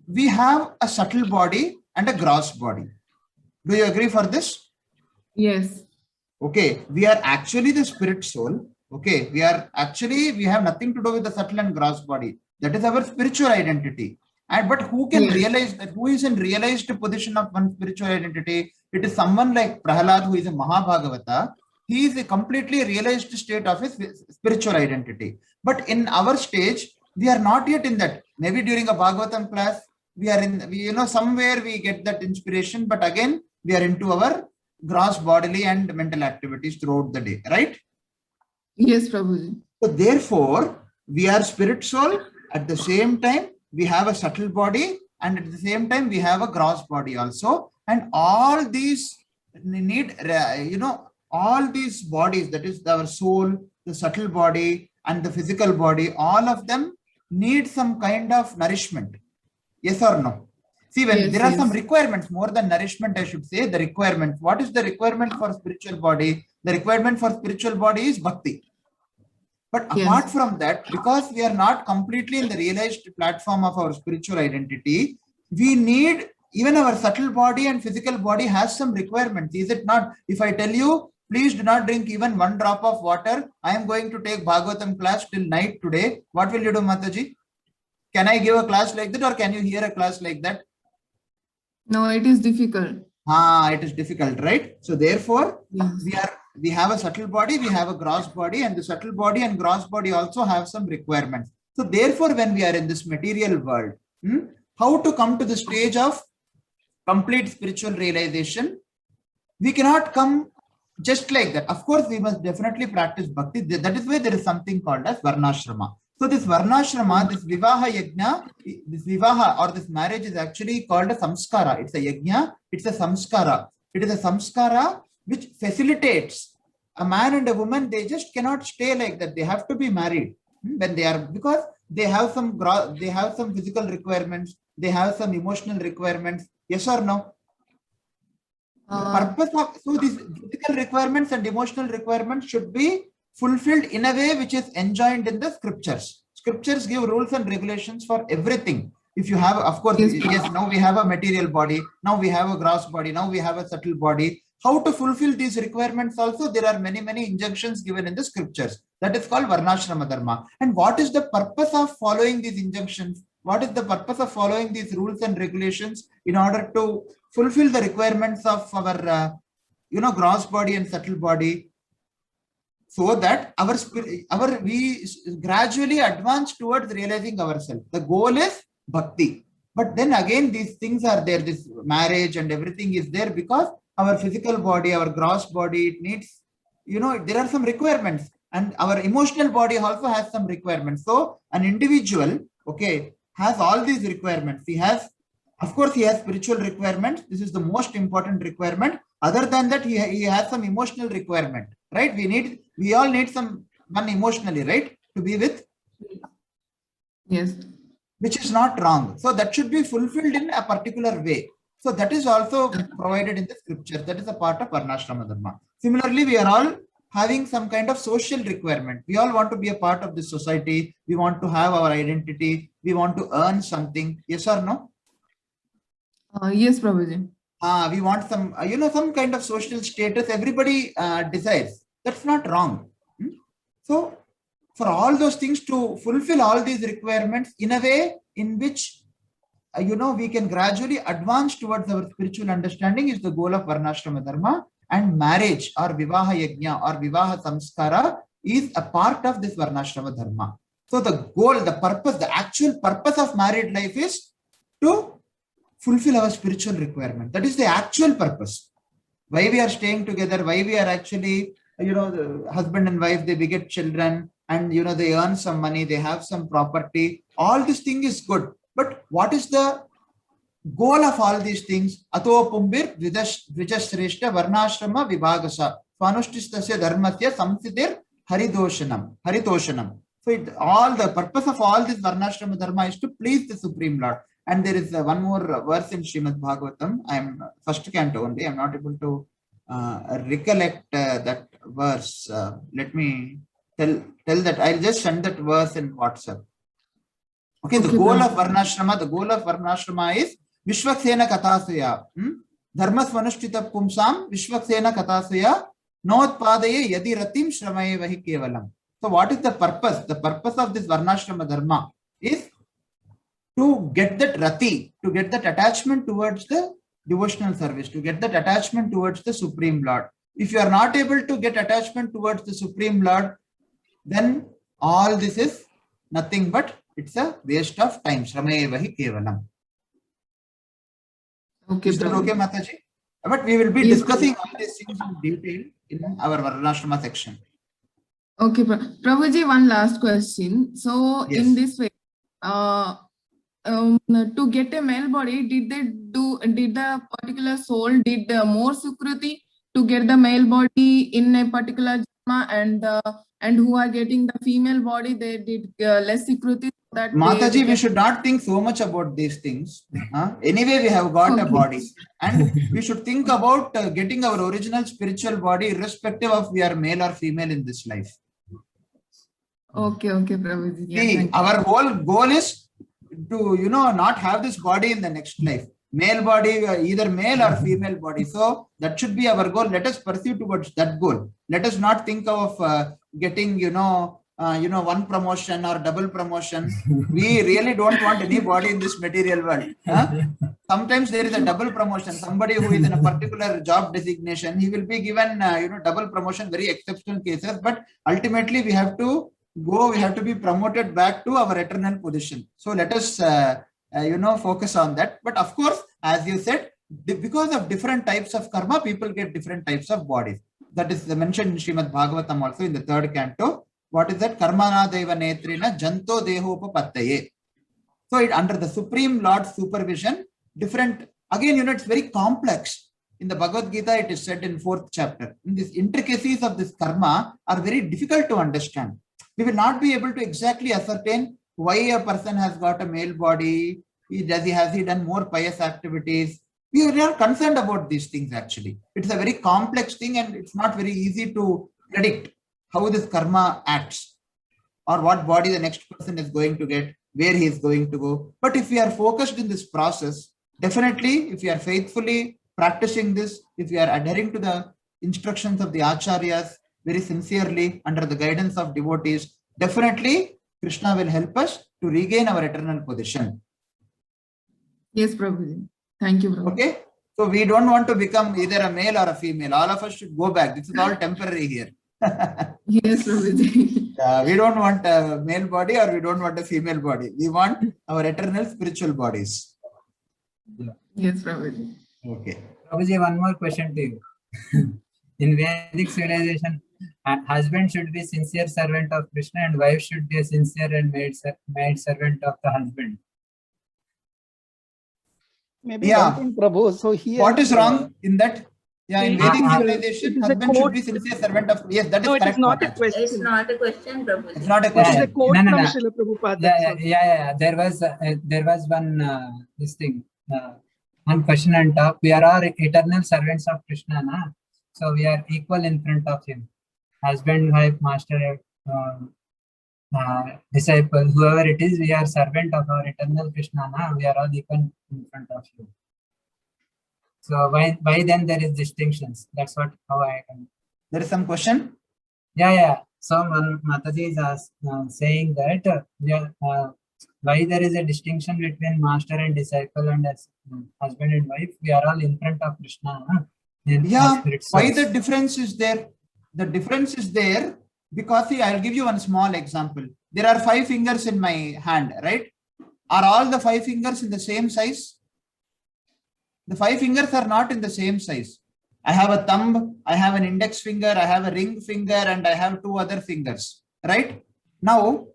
we have a subtle body and a gross body. Do you agree for this? Yes. Okay, we are actually the spirit soul. Okay, we have nothing to do with the subtle and gross body. That is our spiritual identity. And but who can Yes. realize that? Who is in realized position of one spiritual identity? It is someone like Prahalad, who is a Mahabhagavata. He is a completely realized state of his spiritual identity. But in our stage, we are not yet in that. Maybe during a Bhagavatam class, we are in, somewhere we get that inspiration, but again, we are into our gross bodily and mental activities throughout the day, right? Yes, Prabhuji. So therefore, we are spirit soul. At the same time, we have a subtle body, and at the same time, we have a gross body also. And all these need, all these bodies, that is our soul, the subtle body, and the physical body, all of them need some kind of nourishment. Yes or no? See, when Yes, there are some yes. requirements, more than nourishment, I should say, the requirements. What is the requirement for spiritual body? The requirement for spiritual body is bhakti. But Yes. apart from that, because we are not completely in the realized platform of our spiritual identity, we need, even our subtle body and physical body has some requirements. Is it not? If I tell you, please do not drink even one drop of water, I am going to take Bhagavatam class till night today. What will you do, Mataji? Can I give a class like that, or can you hear a class like that? No, it is difficult. It is difficult, right? So therefore, Yes. we have a subtle body, we have a gross body, and the subtle body and gross body also have some requirements. So therefore, when we are in this material world, how to come to the stage of complete spiritual realization? We cannot come just like that. Of course, we must definitely practice bhakti. That is why there is something called as varnashrama. So this varnashrama, this vivaha yajna, this vivaha or this marriage is actually called a samskara. It's a yajna, it's a samskara. It is a samskara which facilitates a man and a woman. They just cannot stay like that. They have to be married when they are, because they have some physical requirements, they have some emotional requirements. Yes or no? The purpose of, so these physical requirements and emotional requirements should be fulfilled in a way which is enjoined in the scriptures. Scriptures give rules and regulations for everything. If you have, of course, yes, now we have a material body, now we have a gross body, now we have a subtle body. How to fulfill these requirements also, there are many injunctions given in the scriptures. That is called varnashrama dharma. And what is the purpose of following these injunctions? What is the purpose of following these rules and regulations in order to fulfill the requirements of our gross body and subtle body, so that we gradually advance towards realizing ourselves. The goal is bhakti. But then again, these things are there, this marriage and everything is there because our physical body, our gross body, it needs, there are some requirements, and our emotional body also has some requirements. So an individual, okay, has all these requirements. Of course, he has spiritual requirements. This is the most important requirement. Other than that, he has some emotional requirement, right? We all need one emotionally, right? To be with. Yes. Which is not wrong. So that should be fulfilled in a particular way. So that is also provided in the scripture. That is a part of varnashrama dharma. Similarly, we are all having some kind of social requirement. We all want to be a part of this society. We want to have our identity. We want to earn something. Yes or no? Yes, Prabhuji. We want some, some kind of social status. Everybody desires. That's not wrong. So for all those things to fulfill all these requirements in a way in which, we can gradually advance towards our spiritual understanding is the goal of varnashrama dharma. And marriage or vivaha yajna or vivaha samskara is a part of this varnashrama dharma. So the goal, the purpose, the actual purpose of married life is to fulfill our spiritual requirement. That is the actual purpose. Why we are staying together, why we are actually, the husband and wife, they beget children and, they earn some money, they have some property. All this thing is good. But what is the goal of all these things? Ato pumbir dvijashreshta varnashrama vibhagasa swanushtistasya dharmasya samsitir haritoshanam. So all the purpose of all this varnashrama dharma is to please the Supreme Lord. And there is one more verse in Srimad Bhagavatam. I am first canto only. I am not able to recollect that verse. Let me tell that. I'll just send that verse in WhatsApp. Okay, the Okay, goal Prabhu. of Varnashrama is Vishwaksena Katasaya. Dharma Svanushtita Pumsam Vishwaksena Katasaya Notpadaye Yadi Ratim Shramaye Vahi Kevalam. So what is the purpose? The purpose of this Varnashrama Dharma is to get that rati, to get that attachment towards the devotional service, to get that attachment towards the Supreme Lord. If you are not able to get attachment towards the Supreme Lord, then all this is nothing but it's a waste of time. Shramayevahi kevalam. Okay, Is that Prabhu. okay, Mataji? But we will be Yes, discussing all these things in detail in our Varnashrama section. Okay, Prabhuji, one last question. So Yes. in this way, to get a male body, did the particular soul did more sukruti to get the male body in a particular janma, and who are getting the female body, they did less sukruti, so that Mataji, we became- should not think so much about these things. Anyway, we have got a Okay. body, and we should think about getting our original spiritual body, irrespective of we are male or female in this life. Okay, Prabhuji. Yeah, See, thank you. our whole goal is to, not have this body in the next life. Male body, either male or female body. So that should be our goal. Let us pursue towards that goal. Let us not think of getting, one promotion or double promotion. We really don't want anybody in this material world. Sometimes there is a double promotion. Somebody who is in a particular job designation, he will be given, double promotion, very exceptional cases. But ultimately, we have to be promoted back to our eternal position. So let us, focus on that. But of course, as you said, because of different types of karma, people get different types of bodies. That is mentioned in Srimad Bhagavatam also in the 3rd canto. What is that? Karmana deva netrina janto dehopapattaye. So under the Supreme Lord's supervision, different, again, it's very complex. In the Bhagavad Gita, it is said in 4th chapter. In these intricacies of this karma are very difficult to understand. We will not be able to exactly ascertain why a person has got a male body. Has he done more pious activities? We are not concerned about these things actually. It's a very complex thing and it's not very easy to predict how this karma acts or what body the next person is going to get, where he is going to go. But if we are focused in this process, definitely if we are faithfully practicing this, if we are adhering to the instructions of the acharyas very sincerely under the guidance of devotees, definitely Krishna will help us to regain our eternal position. Yes, Prabhuji. Thank you, Prabhu. Okay. So we don't want to become either a male or a female. All of us should go back. This is all temporary here. Yes, Prabhuji. We don't want a male body or we don't want a female body. We want our eternal spiritual bodies. Yes, Prabhuji. Okay. Prabhuji, one more question to you. In Vedic civilization, a husband should be sincere servant of Krishna and wife should be a sincere and maid servant of the husband. Maybe Yeah. one thing, Prabhu. So here, What is wrong in that? Yeah, in Vedic it civilization, is a husband should quote. be sincere servant of. Yes, that is No, it correct. is not a Maharaj. question. It's not a question, Prabhuji. It's not a It is question. a quote No, no, from no. Srila Prabhupada. Yeah, that's all. There was one this thing, one question and talk. We are all eternal servants of Krishna, na? So we are equal in front of him. Husband, wife, master, disciple, whoever it is, we are servant of our eternal Krishna, na? We are all equal in front of him. So why then there is distinctions? That's how I can. There is some question. Yeah. So Mataji is saying that why there is a distinction between master and disciple and as husband and wife. We are all in front of Krishna. Yeah, why the difference is there? The difference is there because, see, I'll give you one small example. There are 5 fingers in my hand, right? Are all the 5 fingers in the same size? The 5 fingers are not in the same size. I have a thumb, I have an index finger, I have a ring finger, and I have 2 other fingers, right? Now,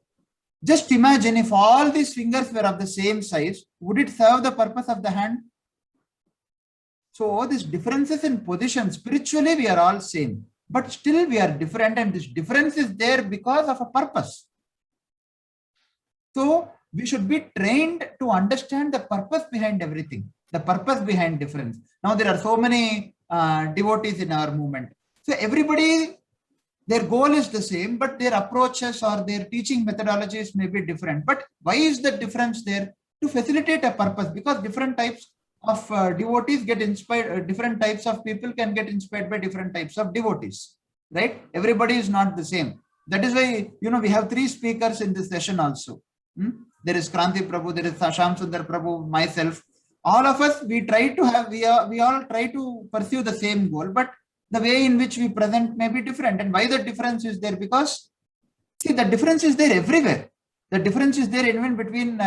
just imagine if all these fingers were of the same size, would it serve the purpose of the hand? So these differences in position, spiritually we are all same, but still we are different, and this difference is there because of a purpose. So we should be trained to understand the purpose behind everything, the purpose behind difference. Now there are so many devotees in our movement. So everybody Their goal is the same, but their approaches or their teaching methodologies may be different. But why is the difference there? To facilitate a purpose, because different types of devotees get inspired, different types of people can get inspired by different types of devotees, right? Everybody is not the same. That is why, we have 3 speakers in this session also. There is Kranti Prabhu, there is Sham Sundar Prabhu, myself. All of us, we all try to pursue the same goal, but the way in which we present may be different. And why the difference is there? Because, see, the difference is there everywhere. The difference is there even between,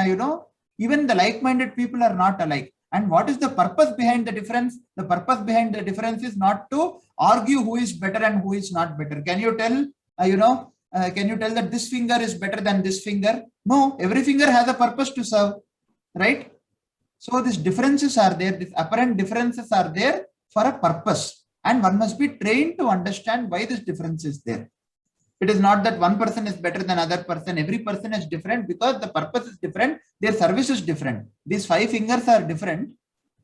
even the like-minded people are not alike. And what is the purpose behind the difference? The purpose behind the difference is not to argue who is better and who is not better. Can you tell, can you tell that this finger is better than this finger? No, every finger has a purpose to serve, right? So these differences are there, these apparent differences are there for a purpose. And one must be trained to understand why this difference is there. It is not that one person is better than other person. Every person is different because the purpose is different. Their service is different. These 5 fingers are different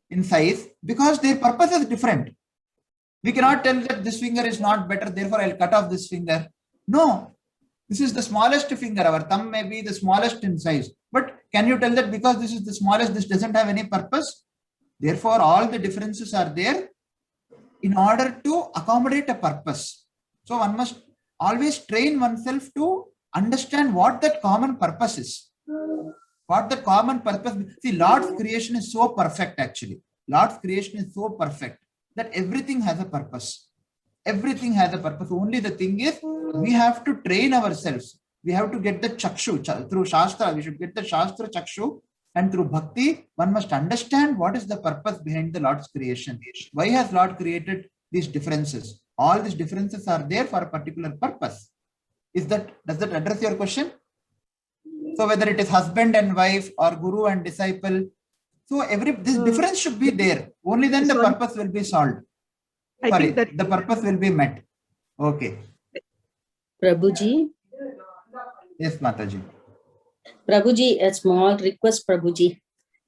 in size because their purpose is different. We cannot tell that this finger is not better, therefore I'll cut off this finger. No, this is the smallest finger. Our thumb may be the smallest in size. But can you tell that because this is the smallest, this doesn't have any purpose? Therefore, all the differences are there in order to accommodate a purpose. So one must always train oneself to understand what that common purpose is. What the common purpose. See, Lord's creation is so perfect actually. Lord's creation is so perfect that everything has a purpose. Everything has a purpose. Only the thing is, we have to train ourselves. We have to get the chakshu through Shastra. We should get the Shastra chakshu, and through bhakti, one must understand what is the purpose behind the Lord's creation. Why has Lord created these differences? All these differences are there for a particular purpose. Does that address your question? So whether it is husband and wife or guru and disciple, so this difference should be there. Only then the purpose will be solved. Sorry, the purpose will be met. Okay. Prabhuji. Yes, Mataji. Prabhuji, a small request, Prabhuji.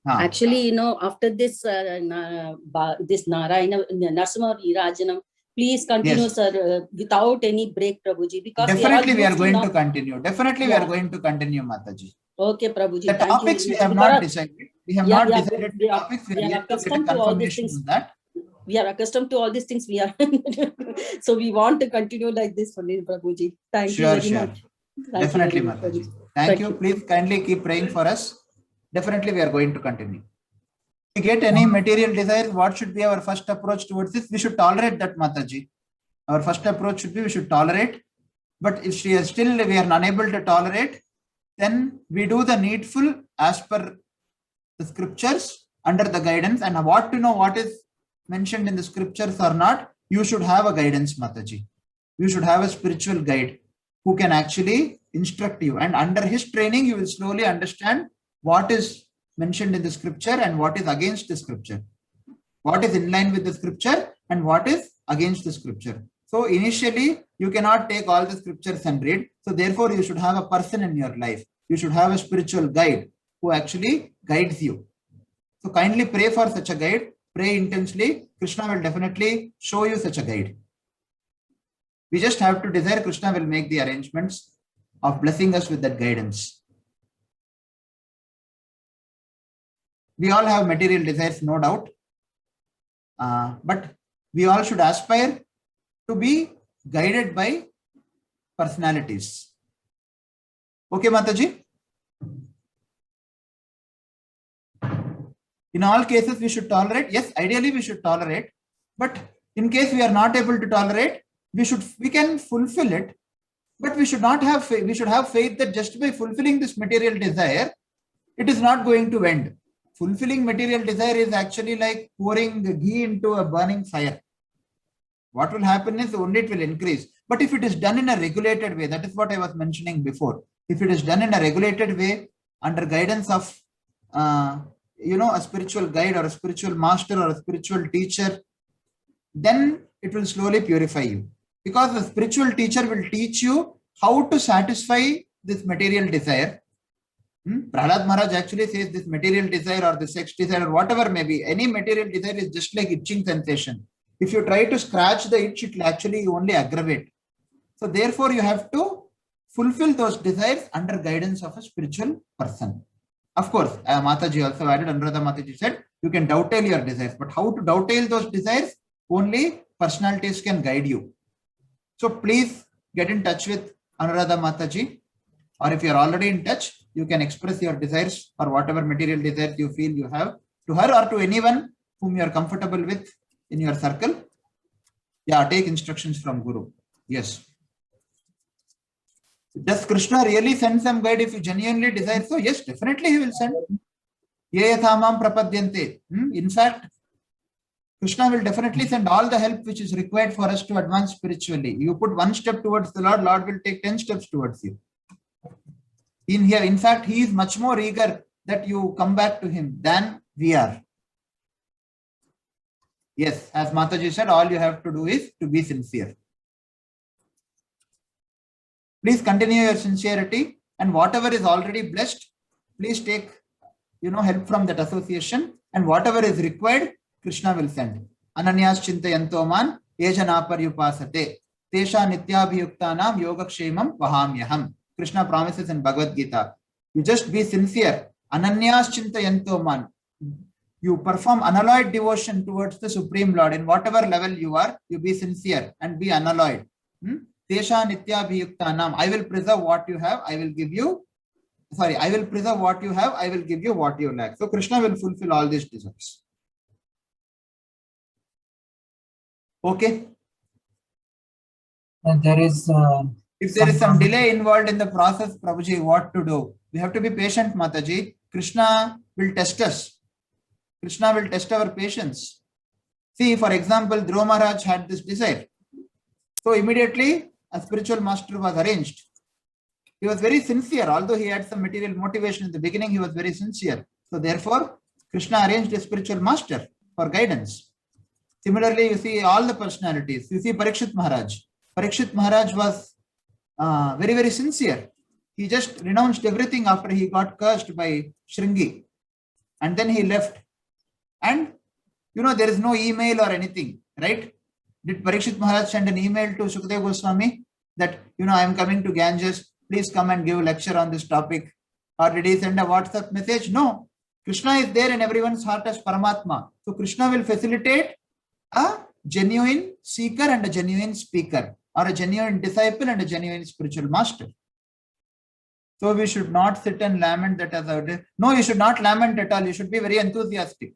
Actually, after this this Narayana Narasimha Virajanam, please continue, yes, sir, without any break, Prabhuji. Because definitely we are going to continue. Definitely we are going to continue, Mataji. Okay, Prabhuji. The topics we have not decided. We have not decided the topics. We are accustomed to all these things. We are accustomed to all these things. We are so we want to continue like this only, Prabhuji. Thank you very much. Definitely, Mataji. Thank you. Please kindly keep praying for us. Definitely we are going to continue. If we get any material desires, what should be our first approach towards this? We should tolerate that, Mataji. Our first approach should be we should tolerate. But if we are unable to tolerate, then we do the needful as per the scriptures under the guidance. And what to know what is mentioned in the scriptures or not, you should have a guidance, Mataji. You should have a spiritual guide who can actually instruct you. And under his training, you will slowly understand what is mentioned in the scripture and what is against the scripture. What is in line with the scripture and what is against the scripture. So initially, you cannot take all the scriptures and read. So therefore, you should have a person in your life. You should have a spiritual guide who actually guides you. So kindly pray for such a guide. Pray intensely. Krishna will definitely show you such a guide. We just have to desire. Krishna will make the arrangements of blessing us with that guidance. We all have material desires, no doubt. But we all should aspire to be guided by personalities. Okay, Mataji? In all cases, we should tolerate. Yes, ideally we should tolerate. But in case we are not able to tolerate, we can fulfill it. But we should not have faith. We should have faith that just by fulfilling this material desire, it is not going to end. Fulfilling material desire is actually like pouring ghee into a burning fire. What will happen is only it will increase. But if it is done in a regulated way, that is what I was mentioning before. If it is done in a regulated way, under guidance of, a spiritual guide or a spiritual master or a spiritual teacher, then it will slowly purify you. Because the spiritual teacher will teach you how to satisfy this material desire. Prahlad Maharaj actually says this material desire or the sex desire or whatever may be, any material desire is just like itching sensation. If you try to scratch the itch, it will actually only aggravate. So therefore, you have to fulfill those desires under guidance of a spiritual person. Of course, Mataji also added, Anuradha Mataji said, you can dovetail your desires, but how to dovetail those desires? Only personalities can guide you. So please get in touch with Anuradha Mataji, or if you are already in touch, you can express your desires or whatever material desires you feel you have to her or to anyone whom you are comfortable with in your circle. Yeah, take instructions from Guru. Yes. Does Krishna really send some guide if you genuinely desire so? Yes, definitely he will send. Ye yathamam prapadyante. In fact, Krishna will definitely send all the help which is required for us to advance spiritually. You put one step towards the Lord, Lord will take 10 steps towards you. In fact, he is much more eager that you come back to him than we are. Yes, as Mataji said, all you have to do is to be sincere. Please continue your sincerity, and whatever is already blessed, please take help from that association, and whatever is required, Krishna will send. Ananyas chintayanto man yejanapar tesha nityabhiyuktanam yogakshemam vahamyaham. Krishna promises in Bhagavad Gita. You just be sincere. Ananyas chintayanto man. You perform unalloyed devotion towards the Supreme Lord. In whatever level you are, you be sincere and be unalloyed. Tesha nityabhiyuktanam. I will preserve what you have. I will preserve what you have. I will give you what you lack. So Krishna will fulfill all these desires. Okay. And there is if there is some delay involved in the process, Prabhuji, what to do? We have to be patient, Mataji. Krishna will test us. Krishna will test our patience. See, for example, Dhruva Maharaj had this desire. So immediately a spiritual master was arranged. He was very sincere. Although he had some material motivation in the beginning, he was very sincere. So therefore, Krishna arranged a spiritual master for guidance. Similarly, you see all the personalities. You see Parikshit Maharaj. Parikshit Maharaj was very, very sincere. He just renounced everything after he got cursed by Shringi. And then he left. And, there is no email or anything, right? Did Parikshit Maharaj send an email to Sukadeva Goswami that, I am coming to Ganges, please come and give a lecture on this topic? Or did he send a WhatsApp message? No. Krishna is there in everyone's heart as Paramatma. So Krishna will facilitate a genuine seeker and a genuine speaker, or a genuine disciple and a genuine spiritual master. So we should not sit and lament that no, you should not lament at all. You should be very enthusiastic.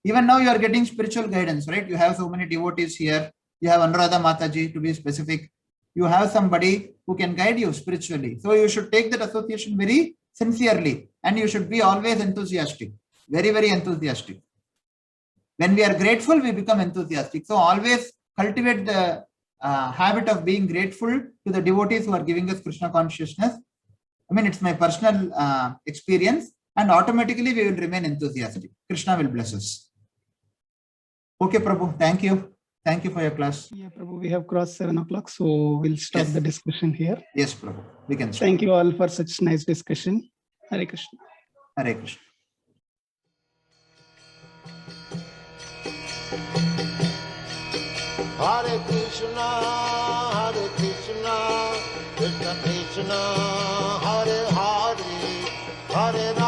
Even now you are getting spiritual guidance, right? You have so many devotees here. You have Anuradha Mataji, to be specific. You have somebody who can guide you spiritually. So you should take that association very sincerely, and you should be always enthusiastic. Very, very enthusiastic. When we are grateful, we become enthusiastic. So always cultivate the habit of being grateful to the devotees who are giving us Krishna consciousness. It's my personal experience, and automatically we will remain enthusiastic. Krishna will bless us. Okay, Prabhu, thank you. Thank you for your class. Yeah, Prabhu, we have crossed 7 o'clock, so we'll stop the discussion here. Yes, Prabhu, we can stop. Thank you all for such nice discussion. Hare Krishna. Hare Krishna. Hare Krishna, Krishna Krishna, Hare Hare, Hare